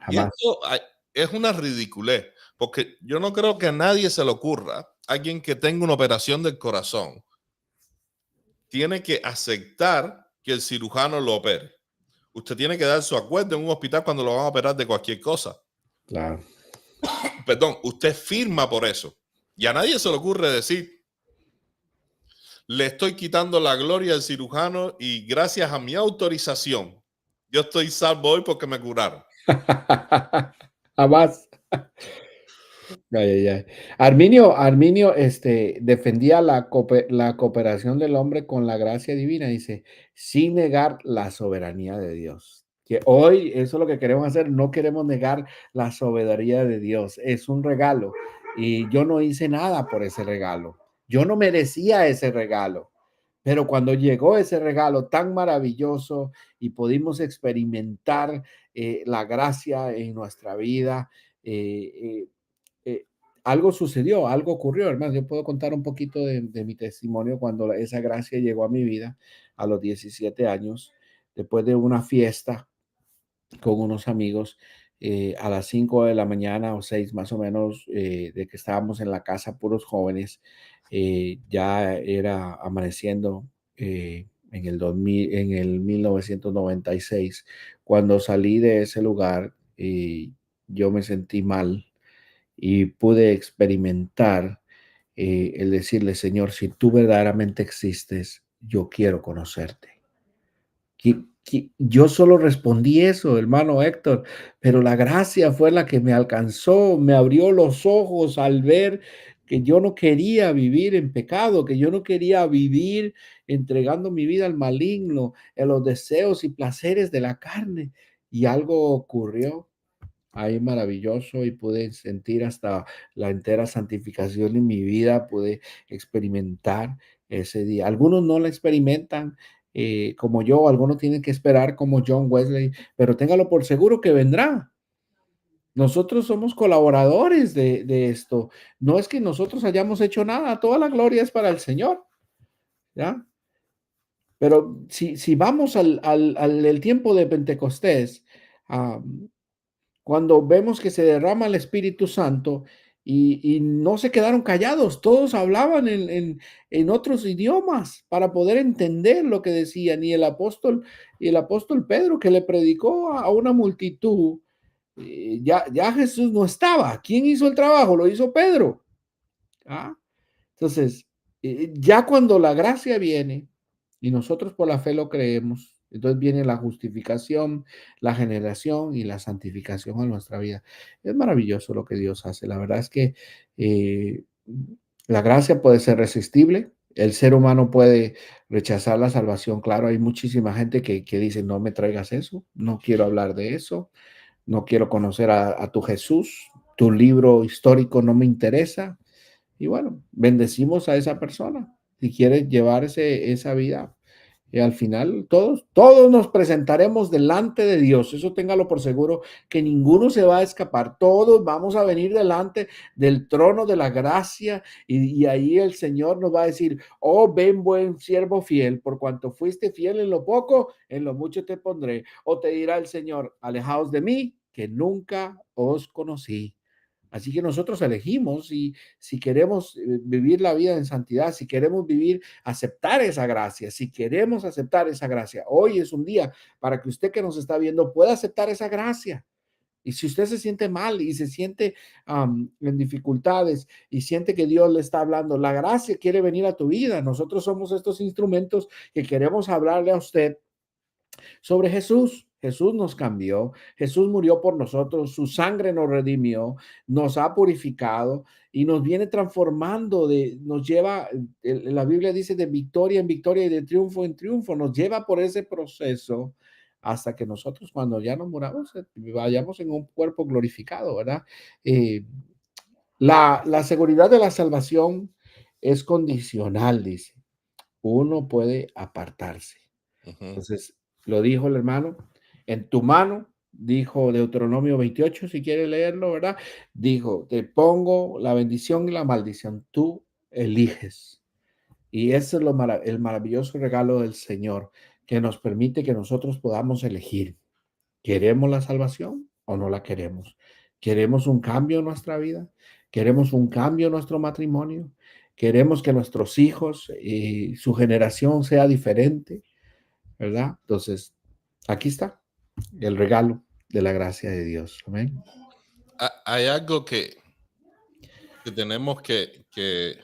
Y jamás. esto es una ridiculez, porque yo no creo que a nadie se le ocurra, alguien que tenga una operación del corazón, tiene que aceptar que el cirujano lo opere. Usted tiene que dar su acuerdo en un hospital cuando lo van a operar de cualquier cosa. Claro. Perdón, usted firma por eso. Y a nadie se le ocurre decir, le estoy quitando la gloria al cirujano y gracias a mi autorización, yo estoy salvo hoy porque me curaron. Jamás. Ay, ay, ay. Arminio, defendía la cooperación del hombre con la gracia divina, dice, sin negar la soberanía de Dios. Que hoy eso es lo que queremos hacer, no queremos negar la soberanía de Dios, es un regalo y yo no hice nada por ese regalo. Yo no merecía ese regalo, pero cuando llegó ese regalo tan maravilloso y pudimos experimentar la gracia en nuestra vida, eh, eh, eh, algo sucedió, algo ocurrió, hermano. Yo puedo contar un poquito de mi testimonio cuando esa gracia llegó a mi vida a los 17 años, después de una fiesta con unos amigos a las 5 de la mañana o 6 más o menos, de que estábamos en la casa puros jóvenes, ya era amaneciendo en el 2000, en el 1996. Cuando salí de ese lugar, yo me sentí mal y pude experimentar el decirle, Señor, si tú verdaderamente existes, yo quiero conocerte. Yo solo respondí eso, hermano Héctor, pero la gracia fue la que me alcanzó, me abrió los ojos al ver que yo no quería vivir en pecado, que yo no quería vivir entregando mi vida al maligno, en los deseos y placeres de la carne. Y algo ocurrió ahí maravilloso y pude sentir hasta la entera santificación en mi vida, pude experimentar ese día. Algunos no la experimentan como yo, algunos tienen que esperar como John Wesley, pero téngalo por seguro que vendrá. Nosotros somos colaboradores de esto. No es que nosotros hayamos hecho nada, toda la gloria es para el Señor, ¿ya? Pero si vamos al el tiempo de Pentecostés, cuando vemos que se derrama el Espíritu Santo y no se quedaron callados, todos hablaban en otros idiomas para poder entender lo que decían. Y el apóstol Pedro que le predicó a una multitud, ya Jesús no estaba. ¿Quién hizo el trabajo? Lo hizo Pedro. ¿Ah? Entonces, ya cuando la gracia viene, y nosotros por la fe lo creemos. Entonces viene la justificación, la generación y la santificación a nuestra vida. Es maravilloso lo que Dios hace. La verdad es que eh, la gracia puede ser resistible. El ser humano puede rechazar la salvación. Claro, hay muchísima gente que dice, no me traigas eso, no quiero hablar de eso, no quiero conocer a tu Jesús, tu libro histórico no me interesa. Y bueno, bendecimos a esa persona. Si quiere llevar esa vida, y al final todos nos presentaremos delante de Dios. Eso téngalo por seguro, que ninguno se va a escapar. Todos vamos a venir delante del trono de la gracia y ahí el Señor nos va a decir, oh, ven buen siervo fiel, por cuanto fuiste fiel en lo poco, en lo mucho te pondré. O te dirá el Señor, alejaos de mí, que nunca os conocí. Así que nosotros elegimos y si queremos vivir la vida en santidad, si queremos vivir, aceptar esa gracia, si queremos aceptar esa gracia, hoy es un día para que usted que nos está viendo pueda aceptar esa gracia. Y si usted se siente mal y se siente en dificultades y siente que Dios le está hablando, la gracia quiere venir a tu vida. Nosotros somos estos instrumentos que queremos hablarle a usted sobre Jesús. Jesús nos cambió, Jesús murió por nosotros, su sangre nos redimió, nos ha purificado y nos viene transformando, nos lleva, la Biblia dice de victoria en victoria y de triunfo en triunfo, nos lleva por ese proceso hasta que nosotros cuando ya nos muramos vayamos en un cuerpo glorificado, ¿verdad? Eh, la seguridad de la salvación es condicional, dice. Uno puede apartarse. Ujú, Entonces, lo dijo el hermano, en tu mano, dijo Deuteronomio 28, si quiere leerlo, ¿verdad? Dijo, te pongo la bendición y la maldición, tú eliges. Y ese es el maravilloso regalo del Señor, que nos permite que nosotros podamos elegir. ¿Queremos la salvación o no la queremos? ¿Queremos un cambio en nuestra vida? ¿Queremos un cambio en nuestro matrimonio? ¿Queremos que nuestros hijos y su generación sea diferente? ¿Verdad? Entonces, aquí está el regalo de la gracia de Dios. Amén. Hay algo que tenemos que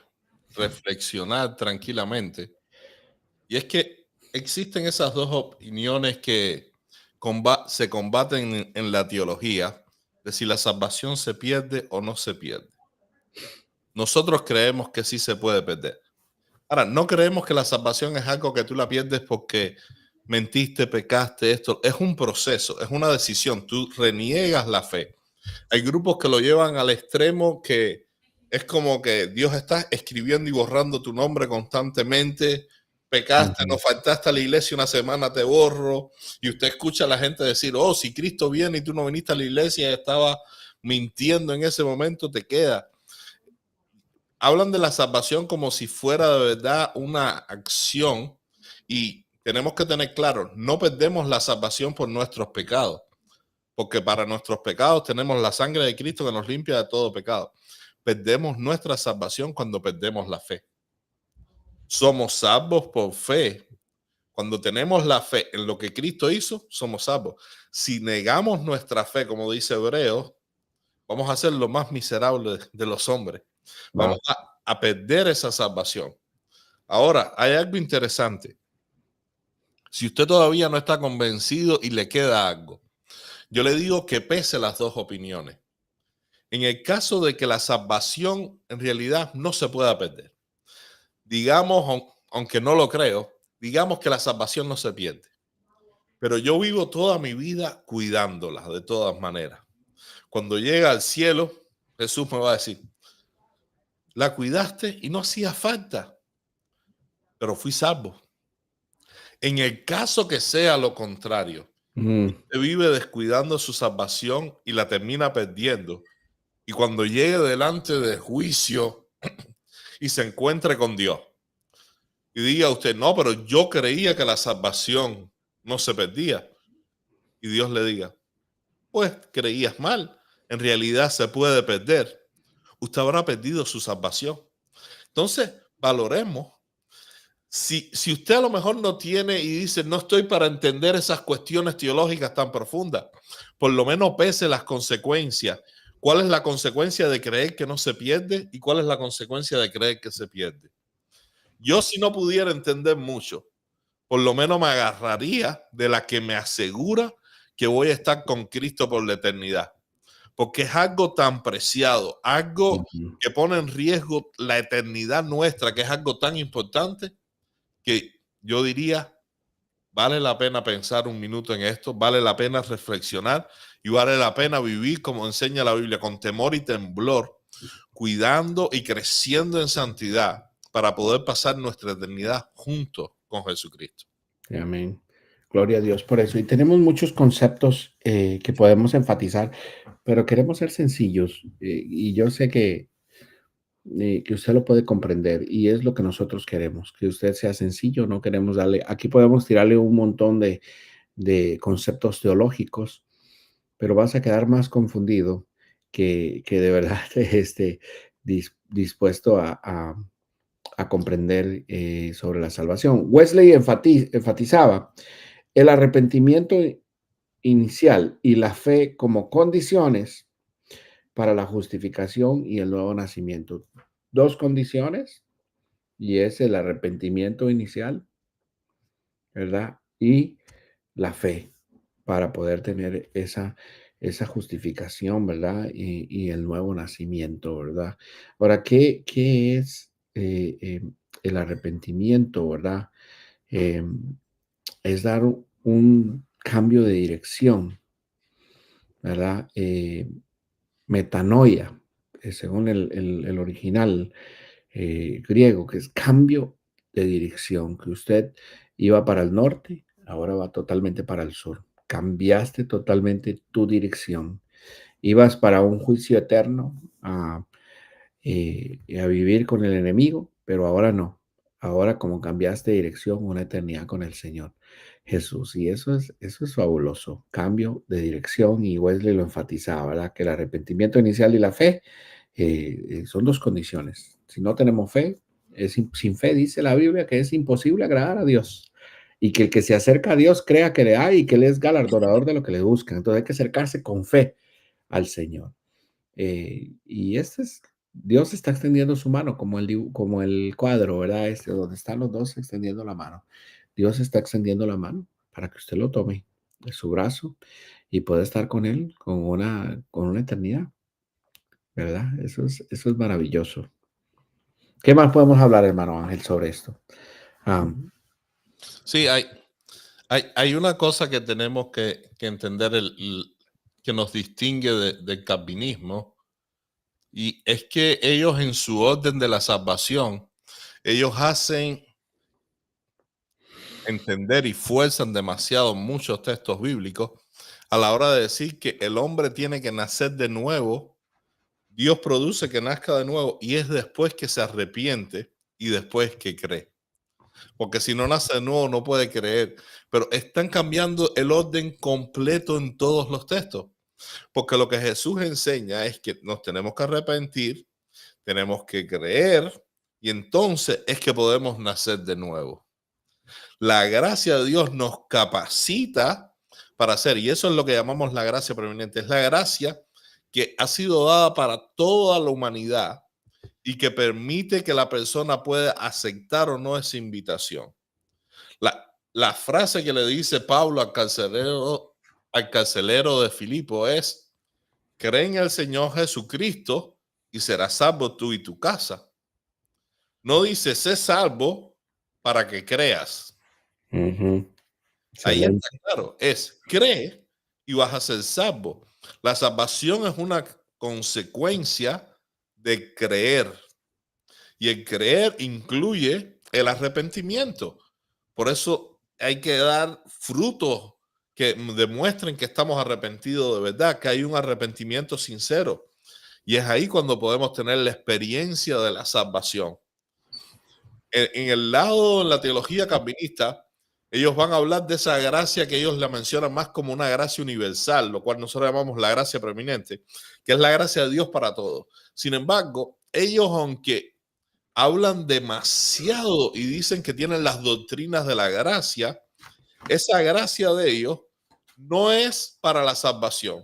reflexionar tranquilamente, y es que existen esas dos opiniones que se combaten en la teología, de si la salvación se pierde o no se pierde. Nosotros creemos que sí se puede perder. Ahora, no creemos que la salvación es algo que tú la pierdes porque mentiste, pecaste, esto. Es un proceso, es una decisión. Tú reniegas la fe. Hay grupos que lo llevan al extremo que es como que Dios está escribiendo y borrando tu nombre constantemente. Pecaste, no Ujú. faltaste a la iglesia una semana, te borro. Y usted escucha a la gente decir, oh, si Cristo viene y tú no viniste a la iglesia y estaba mintiendo en ese momento, te queda. Hablan de la salvación como si fuera de verdad una acción, y tenemos que tener claro, no perdemos la salvación por nuestros pecados, porque para nuestros pecados tenemos la sangre de Cristo que nos limpia de todo pecado. Perdemos nuestra salvación cuando perdemos la fe. Somos salvos por fe. Cuando tenemos la fe en lo que Cristo hizo, somos salvos. Si negamos nuestra fe, como dice Hebreos, vamos a ser lo más miserable de los hombres. Vamos Wow. a perder esa salvación. Ahora, hay algo interesante. Si usted todavía no está convencido y le queda algo, yo le digo que pese las dos opiniones. En el caso de que la salvación en realidad no se pueda perder, digamos, aunque no lo creo, digamos que la salvación no se pierde, pero yo vivo toda mi vida cuidándola de todas maneras. Cuando llega al cielo, Jesús me va a decir, la cuidaste y no hacía falta, pero fui salvo. En el caso que sea lo contrario, Mm, usted vive descuidando su salvación y la termina perdiendo. Y cuando llegue delante del juicio y se encuentre con Dios y diga usted, no, pero yo creía que la salvación no se perdía. Y Dios le diga, pues creías mal. En realidad se puede perder. Usted habrá perdido su salvación. Entonces, valoremos. Si usted a lo mejor no tiene y dice, no estoy para entender esas cuestiones teológicas tan profundas, por lo menos pese las consecuencias. ¿Cuál es la consecuencia de creer que no se pierde y cuál es la consecuencia de creer que se pierde? Yo, si no pudiera entender mucho, por lo menos me agarraría de la que me asegura que voy a estar con Cristo por la eternidad. Porque es algo tan preciado, algo que pone en riesgo la eternidad nuestra, que es algo tan importante, que yo diría, vale la pena pensar un minuto en esto, vale la pena reflexionar y vale la pena vivir como enseña la Biblia, con temor y temblor, cuidando y creciendo en santidad para poder pasar nuestra eternidad juntos con Jesucristo. Amén. Gloria a Dios por eso. Y tenemos muchos conceptos que podemos enfatizar, pero queremos ser sencillos. Y yo sé que usted lo puede comprender y es lo que nosotros queremos, que usted sea sencillo. No queremos darle, aquí podemos tirarle un montón de conceptos teológicos, pero vas a quedar más confundido que de verdad dispuesto a comprender sobre la salvación. Wesley enfatizaba el arrepentimiento inicial y la fe como condiciones para la justificación y el nuevo nacimiento. Dos condiciones, y es el arrepentimiento inicial, ¿verdad? Y la fe para poder tener esa justificación, ¿verdad? Y el nuevo nacimiento, ¿verdad? Ahora, ¿qué es el arrepentimiento, ¿verdad? Es dar un cambio de dirección, ¿verdad? Metanoia, según el original griego, que es cambio de dirección, que usted iba para el norte, ahora va totalmente para el sur. Cambiaste totalmente tu dirección. Ibas para un juicio eterno, a vivir con el enemigo, pero ahora no. Ahora como cambiaste de dirección, una eternidad con el Señor Jesús. Y eso es fabuloso. Cambio de dirección, y Wesley lo enfatizaba, ¿verdad? Que el arrepentimiento inicial y la fe son dos condiciones. Si no tenemos fe, sin fe dice la Biblia que es imposible agradar a Dios. Y que el que se acerca a Dios crea que le hay y que Él es galardonador de lo que le buscan. Entonces hay que acercarse con fe al Señor. Y Dios está extendiendo su mano como el cuadro, ¿verdad? Donde están los dos extendiendo la mano. Dios está extendiendo la mano para que usted lo tome de su brazo y pueda estar con Él con una eternidad, ¿verdad? Eso es maravilloso. ¿Qué más podemos hablar, hermano Ángel, sobre esto? Sí, hay una cosa que tenemos que entender que nos distingue del calvinismo, y es que ellos en su orden de la salvación, ellos hacen entender y fuerzan demasiado muchos textos bíblicos a la hora de decir que el hombre tiene que nacer de nuevo. Dios produce que nazca de nuevo y es después que se arrepiente y después que cree. Porque si no nace de nuevo no puede creer. Pero están cambiando el orden completo en todos los textos. Porque lo que Jesús enseña es que nos tenemos que arrepentir, tenemos que creer y entonces es que podemos nacer de nuevo. La gracia de Dios nos capacita para hacer, y eso es lo que llamamos la gracia preeminente, es la gracia que ha sido dada para toda la humanidad y que permite que la persona pueda aceptar o no esa invitación. La frase que le dice Pablo al carcelero de Filipo es: cree en el Señor Jesucristo y serás salvo tú y tu casa. No dice sé salvo para que creas. Ahí está claro, es cree y vas a ser salvo. La salvación es una consecuencia de creer, y el creer incluye el arrepentimiento. Por eso hay que dar frutos que demuestren que estamos arrepentidos de verdad, que hay un arrepentimiento sincero. Y es ahí cuando podemos tener la experiencia de la salvación. En el lado de la teología calvinista, ellos van a hablar de esa gracia que ellos la mencionan más como una gracia universal, lo cual nosotros llamamos la gracia preeminente, que es la gracia de Dios para todos. Sin embargo, ellos, aunque hablan demasiado y dicen que tienen las doctrinas de la gracia, esa gracia de ellos no es para la salvación.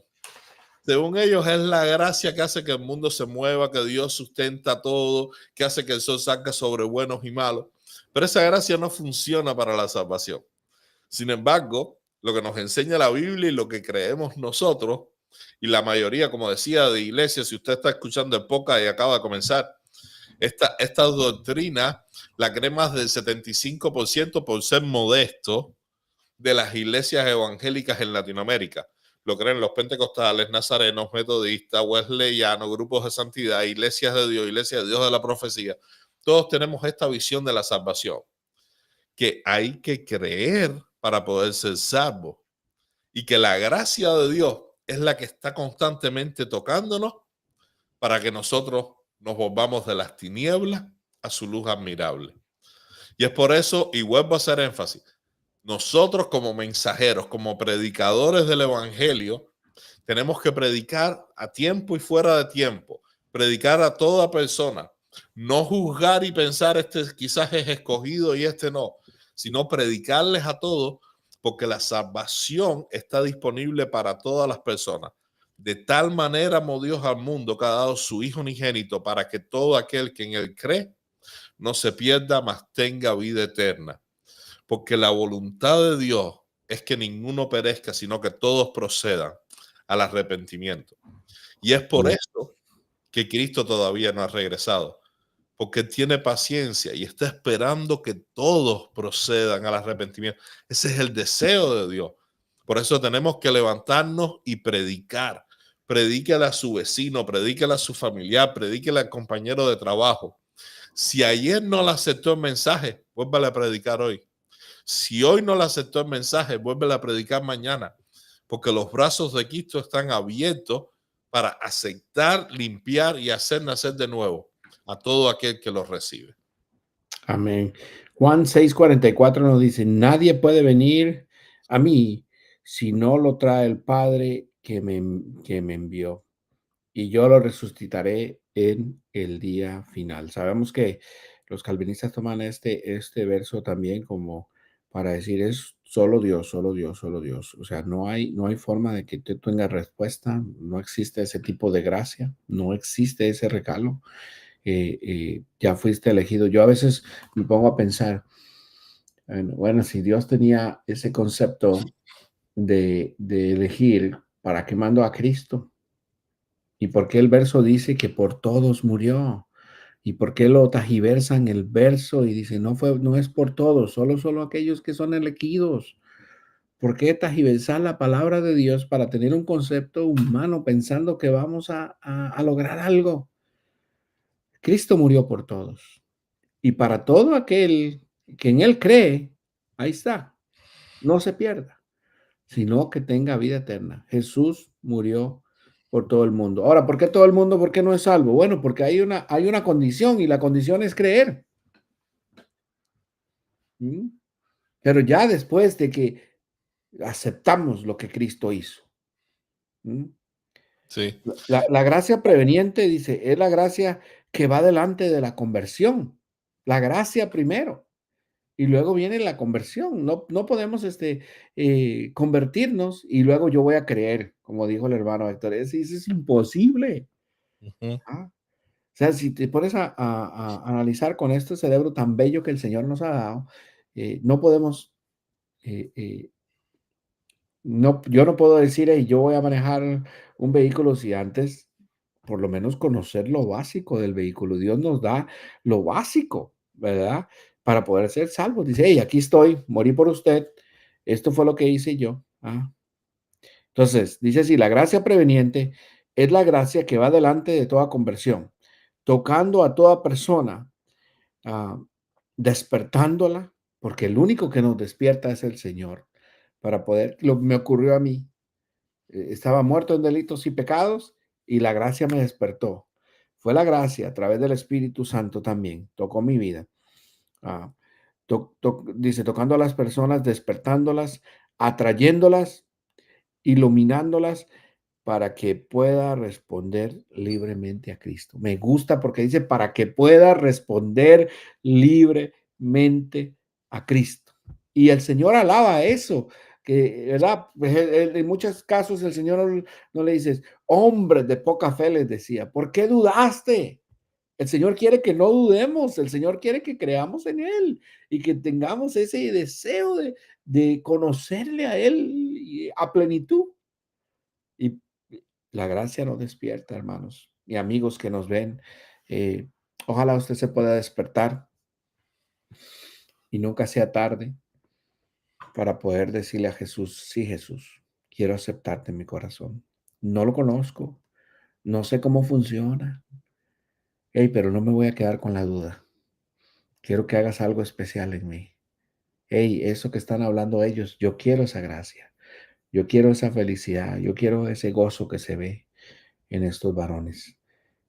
Según ellos, es la gracia que hace que el mundo se mueva, que Dios sustenta todo, que hace que el sol salga sobre buenos y malos. Pero esa gracia no funciona para la salvación. Sin embargo, lo que nos enseña la Biblia y lo que creemos nosotros, y la mayoría, como decía, de iglesias, si usted está escuchando el podcast y acaba de comenzar, esta doctrina la cree más del 75% por ser modesto de las iglesias evangélicas en Latinoamérica. Lo creen los pentecostales, nazarenos, metodistas, wesleyanos, grupos de santidad, iglesias de Dios de la profecía. Todos tenemos esta visión de la salvación, que hay que creer para poder ser salvo y que la gracia de Dios es la que está constantemente tocándonos para que nosotros nos volvamos de las tinieblas a su luz admirable. Y es por eso, y vuelvo a hacer énfasis, nosotros como mensajeros, como predicadores del evangelio, tenemos que predicar a tiempo y fuera de tiempo, predicar a toda persona, no juzgar y pensar este quizás es escogido y este no, sino predicarles a todos, porque la salvación está disponible para todas las personas. De tal manera amó Dios al mundo que ha dado su Hijo unigénito para que todo aquel que en él cree no se pierda, mas tenga vida eterna. Porque la voluntad de Dios es que ninguno perezca, sino que todos procedan al arrepentimiento. Y es por eso que Cristo todavía no ha regresado, porque tiene paciencia y está esperando que todos procedan al arrepentimiento. Ese es el deseo de Dios. Por eso tenemos que levantarnos y predicar. Predíquele a su vecino, predíquele a su familiar, predíquele al compañero de trabajo. Si ayer no le aceptó el mensaje, vuélvale a predicar hoy. Si hoy no le aceptó el mensaje, vuélvele a predicar mañana, porque los brazos de Cristo están abiertos para aceptar, limpiar y hacer nacer de nuevo a todo aquel que los recibe. Amén. Juan 6:44 nos dice, nadie puede venir a mí si no lo trae el Padre que me envió, y yo lo resucitaré en el día final. Sabemos que los calvinistas toman este verso también como para decir es solo Dios, solo Dios, solo Dios. O sea, no hay forma de que tú tengas respuesta, no existe ese tipo de gracia, no existe ese regalo. Ya fuiste elegido. Yo a veces me pongo a pensar, bueno, si Dios tenía ese concepto de elegir, ¿para qué mandó a Cristo? ¿Y por qué el verso dice que por todos murió? ¿Y por qué lo tergiversan el verso y dice, no es por todos, solo aquellos que son elegidos? ¿Por qué tergiversar la palabra de Dios para tener un concepto humano pensando que vamos a lograr algo? Cristo murió por todos. Y para todo aquel que en él cree, ahí está, no se pierda, sino que tenga vida eterna. Jesús murió por todo el mundo. Ahora, ¿por qué todo el mundo? ¿Por qué no es salvo? Bueno, porque hay una condición y la condición es creer. ¿Mm? Pero ya después de que aceptamos lo que Cristo hizo. ¿Mm? Sí, La gracia preveniente, dice, es la gracia que va delante de la conversión. La gracia primero. Y luego viene la conversión. No podemos convertirnos y luego yo voy a creer, como dijo el hermano Héctor. Eso es imposible. ¿Ah? O sea, si te pones a analizar con este cerebro tan bello que el Señor nos ha dado, no podemos, eh, eh, yo no puedo decir, "Hey, yo voy a manejar un vehículo si antes, por lo menos conocer lo básico del vehículo. Dios nos da lo básico, ¿verdad? Para poder ser salvos. Dice, hey, aquí estoy, morí por usted. Esto fue lo que hice yo. ¿Ah? Entonces, dice así, la gracia preveniente es la gracia que va delante de toda conversión, tocando a toda persona, ah, despertándola, porque el único que nos despierta es el Señor, para poder, me ocurrió a mí, estaba muerto en delitos y pecados y la gracia me despertó. Fue la gracia a través del Espíritu Santo también, tocó mi vida. Ah, dice, tocando a las personas, despertándolas, atrayéndolas, iluminándolas para que pueda responder libremente a Cristo. Me gusta porque dice para que pueda responder libremente a Cristo. Y el Señor alaba eso, que, ¿verdad? En muchos casos el Señor no le dice, hombre de poca fe les decía, ¿por qué dudaste? El Señor quiere que no dudemos, el Señor quiere que creamos en Él y que tengamos ese deseo de conocerle a Él a plenitud. Y la gracia nos despierta, hermanos y amigos que nos ven. Eh, Ojalá usted se pueda despertar y nunca sea tarde para poder decirle a Jesús, sí, Jesús, quiero aceptarte en mi corazón. No lo conozco, no sé cómo funciona, hey, pero no me voy a quedar con la duda. Quiero que hagas algo especial en mí. Hey, eso que están hablando ellos, yo quiero esa gracia, yo quiero esa felicidad, yo quiero ese gozo que se ve en estos varones.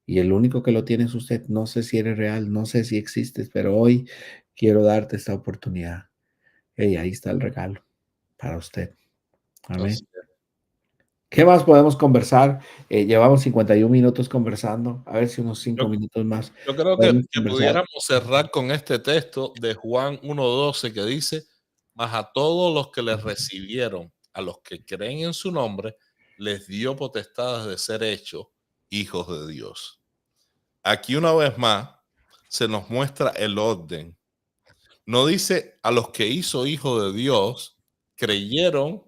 Y el único que lo tiene es usted. No sé si eres real, no sé si existes, pero hoy quiero darte esta oportunidad. Hey, ahí está el regalo para usted. Amén. Así es. ¿Qué más podemos conversar? Llevamos 51 minutos conversando. A ver si unos Yo, 5 minutos más yo creo podemos que conversar. pudiéramos cerrar con este texto de Juan 1:12 que dice, mas a todos los que les recibieron, a los que creen en su nombre, les dio potestades de ser hechos hijos de Dios. Aquí una vez más se nos muestra el orden. No dice a los que hizo hijo de Dios, creyeron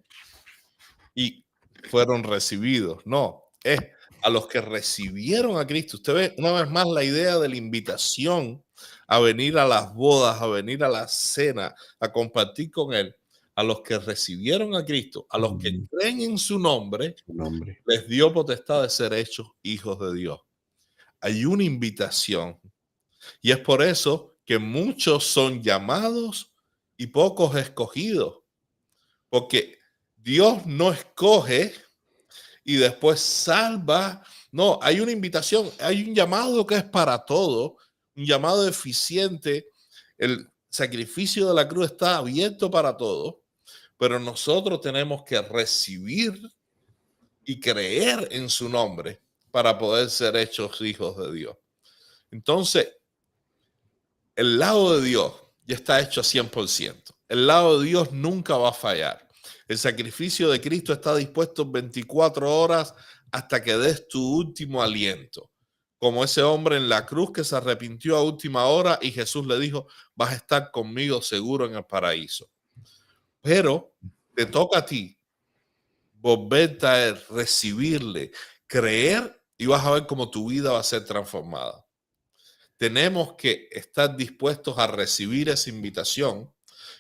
y fueron recibidos. No, es a los que recibieron a Cristo. Usted ve una vez más la idea de la invitación a venir a las bodas, a venir a la cena, a compartir con Él. A los que recibieron a Cristo, a los que En creen en su nombre, su nombre. les dio potestad de ser hechos hijos de Dios. Hay una invitación y es por eso que muchos son llamados y pocos escogidos, porque Dios no escoge y después salva. No, hay una invitación, hay un llamado que es para todo, un llamado eficiente. El sacrificio de la cruz está abierto para todo, pero nosotros tenemos que recibir y creer en su nombre para poder ser hechos hijos de Dios. Entonces, el lado de Dios ya está hecho a 100%. El lado de Dios nunca va a fallar. El sacrificio de Cristo está dispuesto 24 horas hasta que des tu último aliento. Como ese hombre en la cruz que se arrepintió a última hora y Jesús le dijo, vas a estar conmigo seguro en el paraíso. Pero te toca a ti volverte a él, recibirle, creer y vas a ver cómo tu vida va a ser transformada. Tenemos que estar dispuestos a recibir esa invitación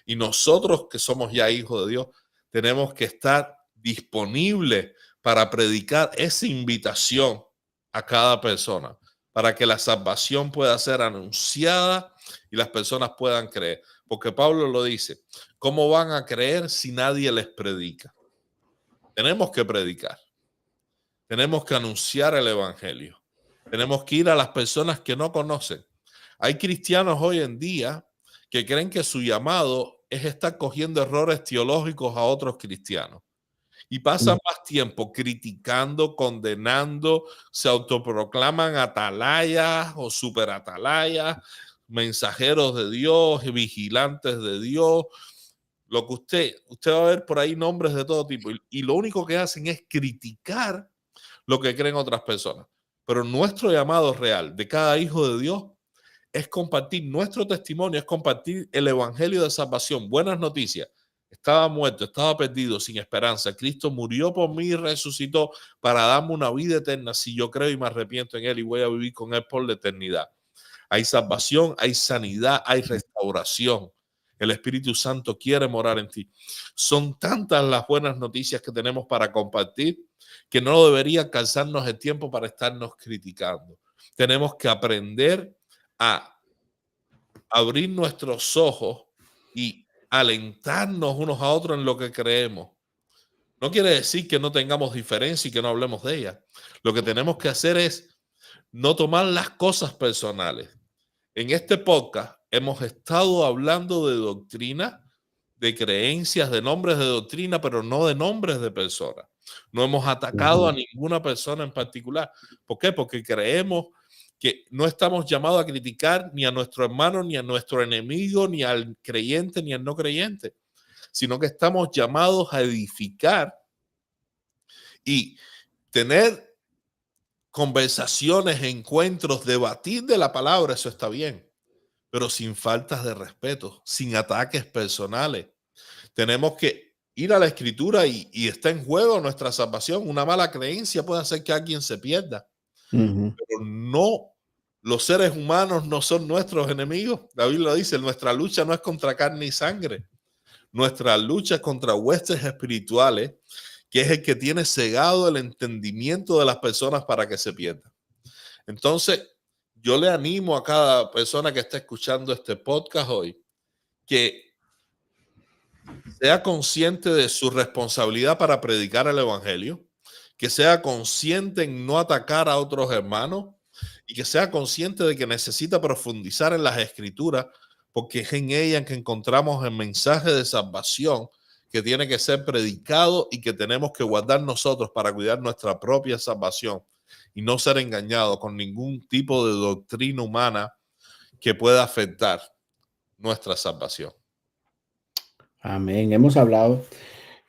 y nosotros que somos ya hijos de Dios, tenemos que estar disponibles para predicar esa invitación a cada persona, para que la salvación pueda ser anunciada y las personas puedan creer. Porque Pablo lo dice, ¿cómo van a creer si nadie les predica? Tenemos que predicar, tenemos que anunciar el evangelio, tenemos que ir a las personas que no conocen. Hay cristianos hoy en día que creen que su llamado es estar cogiendo errores teológicos a otros cristianos y pasan más tiempo criticando, condenando, se autoproclaman atalayas o superatalayas, mensajeros de Dios, vigilantes de Dios. Lo que usted va a ver por ahí nombres de todo tipo y lo único que hacen es criticar lo que creen otras personas. Pero nuestro llamado real de cada hijo de Dios es compartir nuestro testimonio, es compartir el evangelio de salvación, buenas noticias. Estaba muerto, estaba perdido, sin esperanza. Cristo murió por mí y resucitó para darme una vida eterna si yo creo y me arrepiento en Él y voy a vivir con Él por la eternidad. Hay salvación, hay sanidad, hay restauración. El Espíritu Santo quiere morar en ti. Son tantas las buenas noticias que tenemos para compartir que no debería cansarnos el tiempo para estarnos criticando. Tenemos que aprender a abrir nuestros ojos y alentarnos unos a otros en lo que creemos. No quiere decir que no tengamos diferencia y que no hablemos de ella. Lo que tenemos que hacer es no tomar las cosas personales. En este podcast hemos estado hablando de doctrina, de creencias, de nombres de doctrina, pero no de nombres de personas. No hemos atacado a ninguna persona en particular. ¿Por qué? Porque creemos que no estamos llamados a criticar ni a nuestro hermano, ni a nuestro enemigo, ni al creyente, ni al no creyente, sino que estamos llamados a edificar y tener conversaciones, encuentros, debatir de la palabra, eso está bien, pero sin faltas de respeto, sin ataques personales. Tenemos que ir a la Escritura y está en juego nuestra salvación. Una mala creencia puede hacer que alguien se pierda, pero no, los seres humanos no son nuestros enemigos. La Biblia dice, nuestra lucha no es contra carne y sangre. Nuestra lucha es contra huestes espirituales, que es el que tiene cegado el entendimiento de las personas para que se pierdan. Entonces, yo le animo a cada persona que está escuchando este podcast hoy que sea consciente de su responsabilidad para predicar el evangelio, que sea consciente en no atacar a otros hermanos y que sea consciente de que necesita profundizar en las escrituras, porque es en ellas que encontramos el mensaje de salvación que tiene que ser predicado y que tenemos que guardar nosotros para cuidar nuestra propia salvación y no ser engañados con ningún tipo de doctrina humana que pueda afectar nuestra salvación. Amén. Hemos hablado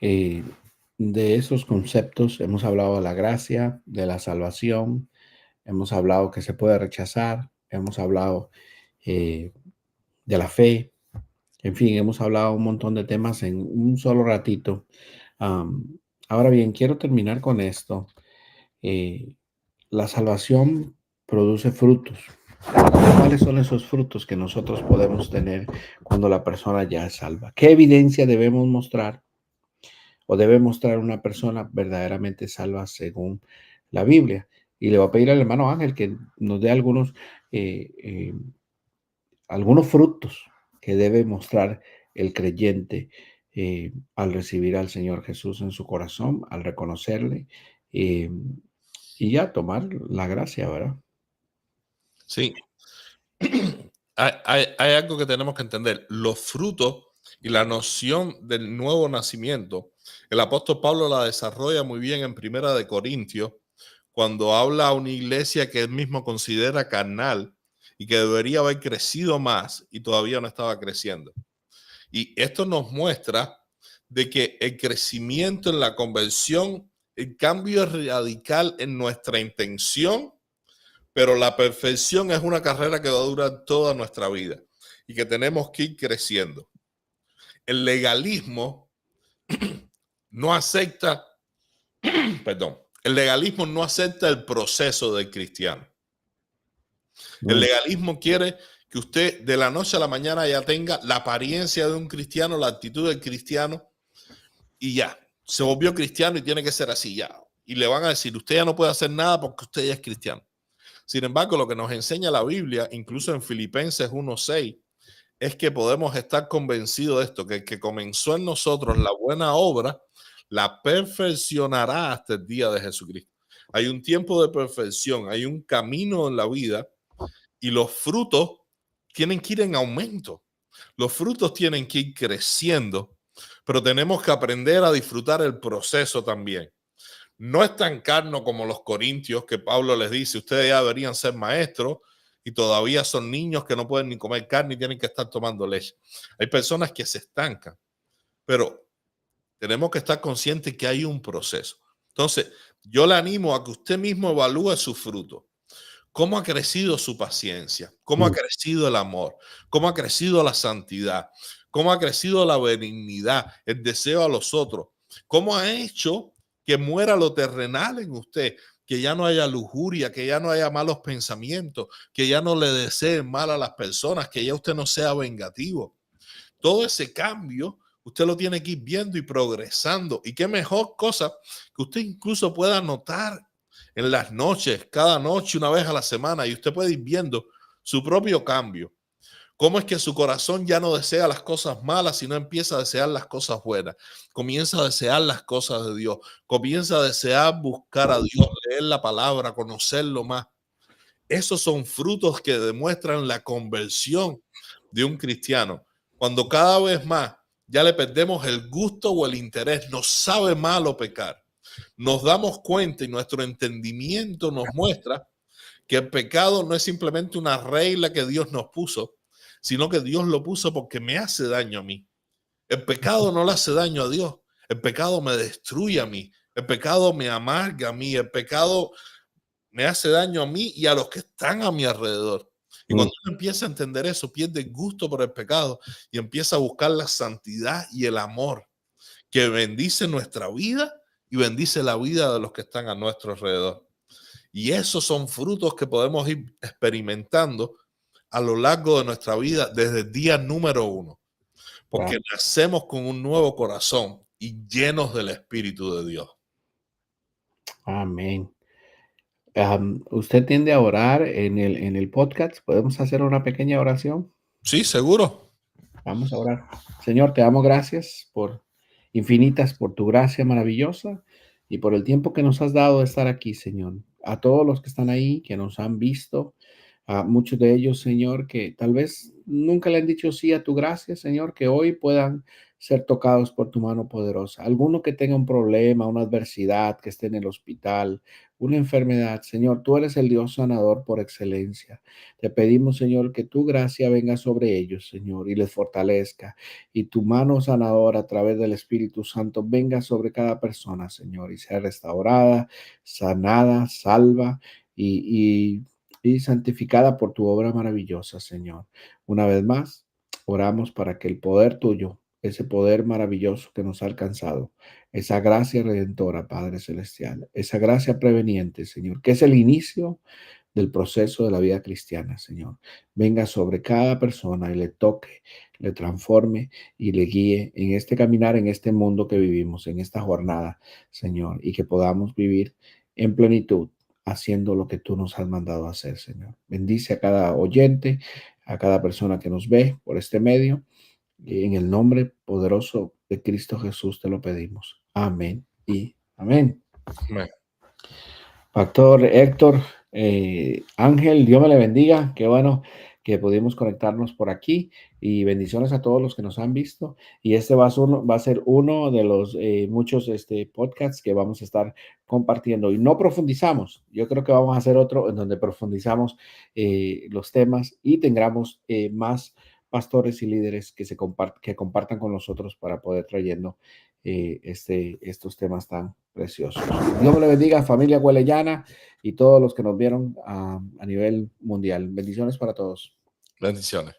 de esos conceptos, hemos hablado de la gracia, de la salvación, hemos hablado que se puede rechazar, hemos hablado de la fe, en fin, hemos hablado un montón de temas en un solo ratito. Ahora bien, quiero terminar con esto. La salvación produce frutos. ¿Cuáles son esos frutos que nosotros podemos tener cuando la persona ya es salva? ¿Qué evidencia debemos mostrar o debe mostrar una persona verdaderamente salva según la Biblia? Y le voy a pedir al hermano Ángel que nos dé algunos frutos que debe mostrar el creyente al recibir al Señor Jesús en su corazón, al reconocerle eh, y ya tomar la gracia, ¿verdad? Sí, hay algo que tenemos que entender. Los frutos y la noción del nuevo nacimiento, el apóstol Pablo la desarrolla muy bien en Primera de Corintios, cuando habla a una iglesia que él mismo considera carnal y que debería haber crecido más y todavía no estaba creciendo. Y esto nos muestra de que el crecimiento en la conversión, el cambio es radical en nuestra intención, pero la perfección es una carrera que va a durar toda nuestra vida y que tenemos que ir creciendo. El legalismo no acepta, perdón, el legalismo no acepta el proceso del cristiano. El legalismo quiere que usted de la noche a la mañana ya tenga la apariencia de un cristiano, la actitud del cristiano y ya, se volvió cristiano y tiene que ser así ya. Y le van a decir, usted ya no puede hacer nada porque usted ya es cristiano. Sin embargo, lo que nos enseña la Biblia, incluso en Filipenses 1:6, es que podemos estar convencidos de esto, que el que comenzó en nosotros la buena obra, la perfeccionará hasta el día de Jesucristo. Hay un tiempo de perfección, hay un camino en la vida y los frutos tienen que ir en aumento. Los frutos tienen que ir creciendo, pero tenemos que aprender a disfrutar el proceso también. No estancarnos como los corintios, que Pablo les dice, ustedes ya deberían ser maestros y todavía son niños que no pueden ni comer carne y tienen que estar tomando leche. Hay personas que se estancan, pero tenemos que estar conscientes que hay un proceso. Entonces, yo le animo a que usted mismo evalúe su fruto. ¿Cómo ha crecido su paciencia? ¿Cómo ha crecido el amor? ¿Cómo ha crecido la santidad? ¿Cómo ha crecido la benignidad, el deseo a los otros? ¿Cómo ha hecho que muera lo terrenal en usted? Que ya no haya lujuria, que ya no haya malos pensamientos, que ya no le deseen mal a las personas, que ya usted no sea vengativo. Todo ese cambio usted lo tiene que ir viendo y progresando. Y qué mejor cosa que usted incluso pueda notar en las noches, cada noche, una vez a la semana, y usted puede ir viendo su propio cambio. ¿Cómo es que su corazón ya no desea las cosas malas, sino empieza a desear las cosas buenas? Comienza a desear las cosas de Dios. Comienza a desear buscar a Dios, leer la palabra, conocerlo más. Esos son frutos que demuestran la conversión de un cristiano. Cuando cada vez más ya le perdemos el gusto o el interés, nos sabe malo pecar. Nos damos cuenta y nuestro entendimiento nos muestra que el pecado no es simplemente una regla que Dios nos puso, sino que Dios lo puso porque me hace daño a mí. El pecado no le hace daño a Dios. El pecado me destruye a mí. El pecado me amarga a mí. El pecado me hace daño a mí y a los que están a mi alrededor. Y cuando uno empieza a entender eso, pierde el gusto por el pecado y empieza a buscar la santidad y el amor que bendice nuestra vida y bendice la vida de los que están a nuestro alrededor. Y esos son frutos que podemos ir experimentando a lo largo de nuestra vida desde el día número 1, porque nacemos con un nuevo corazón y llenos del Espíritu de Dios. Amén. ¿Usted tiende a orar en el podcast? ¿Podemos hacer una pequeña oración? Sí, seguro. Vamos a orar. Señor, te damos gracias por infinitas, por tu gracia maravillosa y por el tiempo que nos has dado de estar aquí, Señor. A todos los que están ahí, que nos han visto, a muchos de ellos, Señor, que tal vez nunca le han dicho sí a tu gracia, Señor, que hoy puedan ser tocados por tu mano poderosa. Alguno que tenga un problema, una adversidad, que esté en el hospital, una enfermedad, Señor, tú eres el Dios sanador por excelencia. Te pedimos, Señor, que tu gracia venga sobre ellos, Señor, y les fortalezca. Y tu mano sanadora a través del Espíritu Santo venga sobre cada persona, Señor, y sea restaurada, sanada, salva y santificada por tu obra maravillosa, Señor. Una vez más, oramos para que el poder tuyo, ese poder maravilloso que nos ha alcanzado, esa gracia redentora, Padre Celestial, esa gracia preveniente, Señor, que es el inicio del proceso de la vida cristiana, Señor, venga sobre cada persona y le toque, le transforme y le guíe en este caminar, en este mundo que vivimos, en esta jornada, Señor, y que podamos vivir en plenitud, haciendo lo que tú nos has mandado a hacer, Señor. Bendice a cada oyente, a cada persona que nos ve por este medio, y en el nombre poderoso de Cristo Jesús te lo pedimos. Amén y amén. Amén. Pastor Héctor, Ángel, Dios me le bendiga. Qué bueno que pudimos conectarnos por aquí y bendiciones a todos los que nos han visto. Y este va a ser uno de los muchos podcasts que vamos a estar compartiendo y no profundizamos. Yo creo que vamos a hacer otro en donde profundizamos los temas y tengamos más pastores y líderes que compartan con nosotros para poder trayendo estos temas tan preciosos. Dios me le bendiga, familia huelellana y todos los que nos vieron a nivel mundial. Bendiciones para todos. Bendiciones.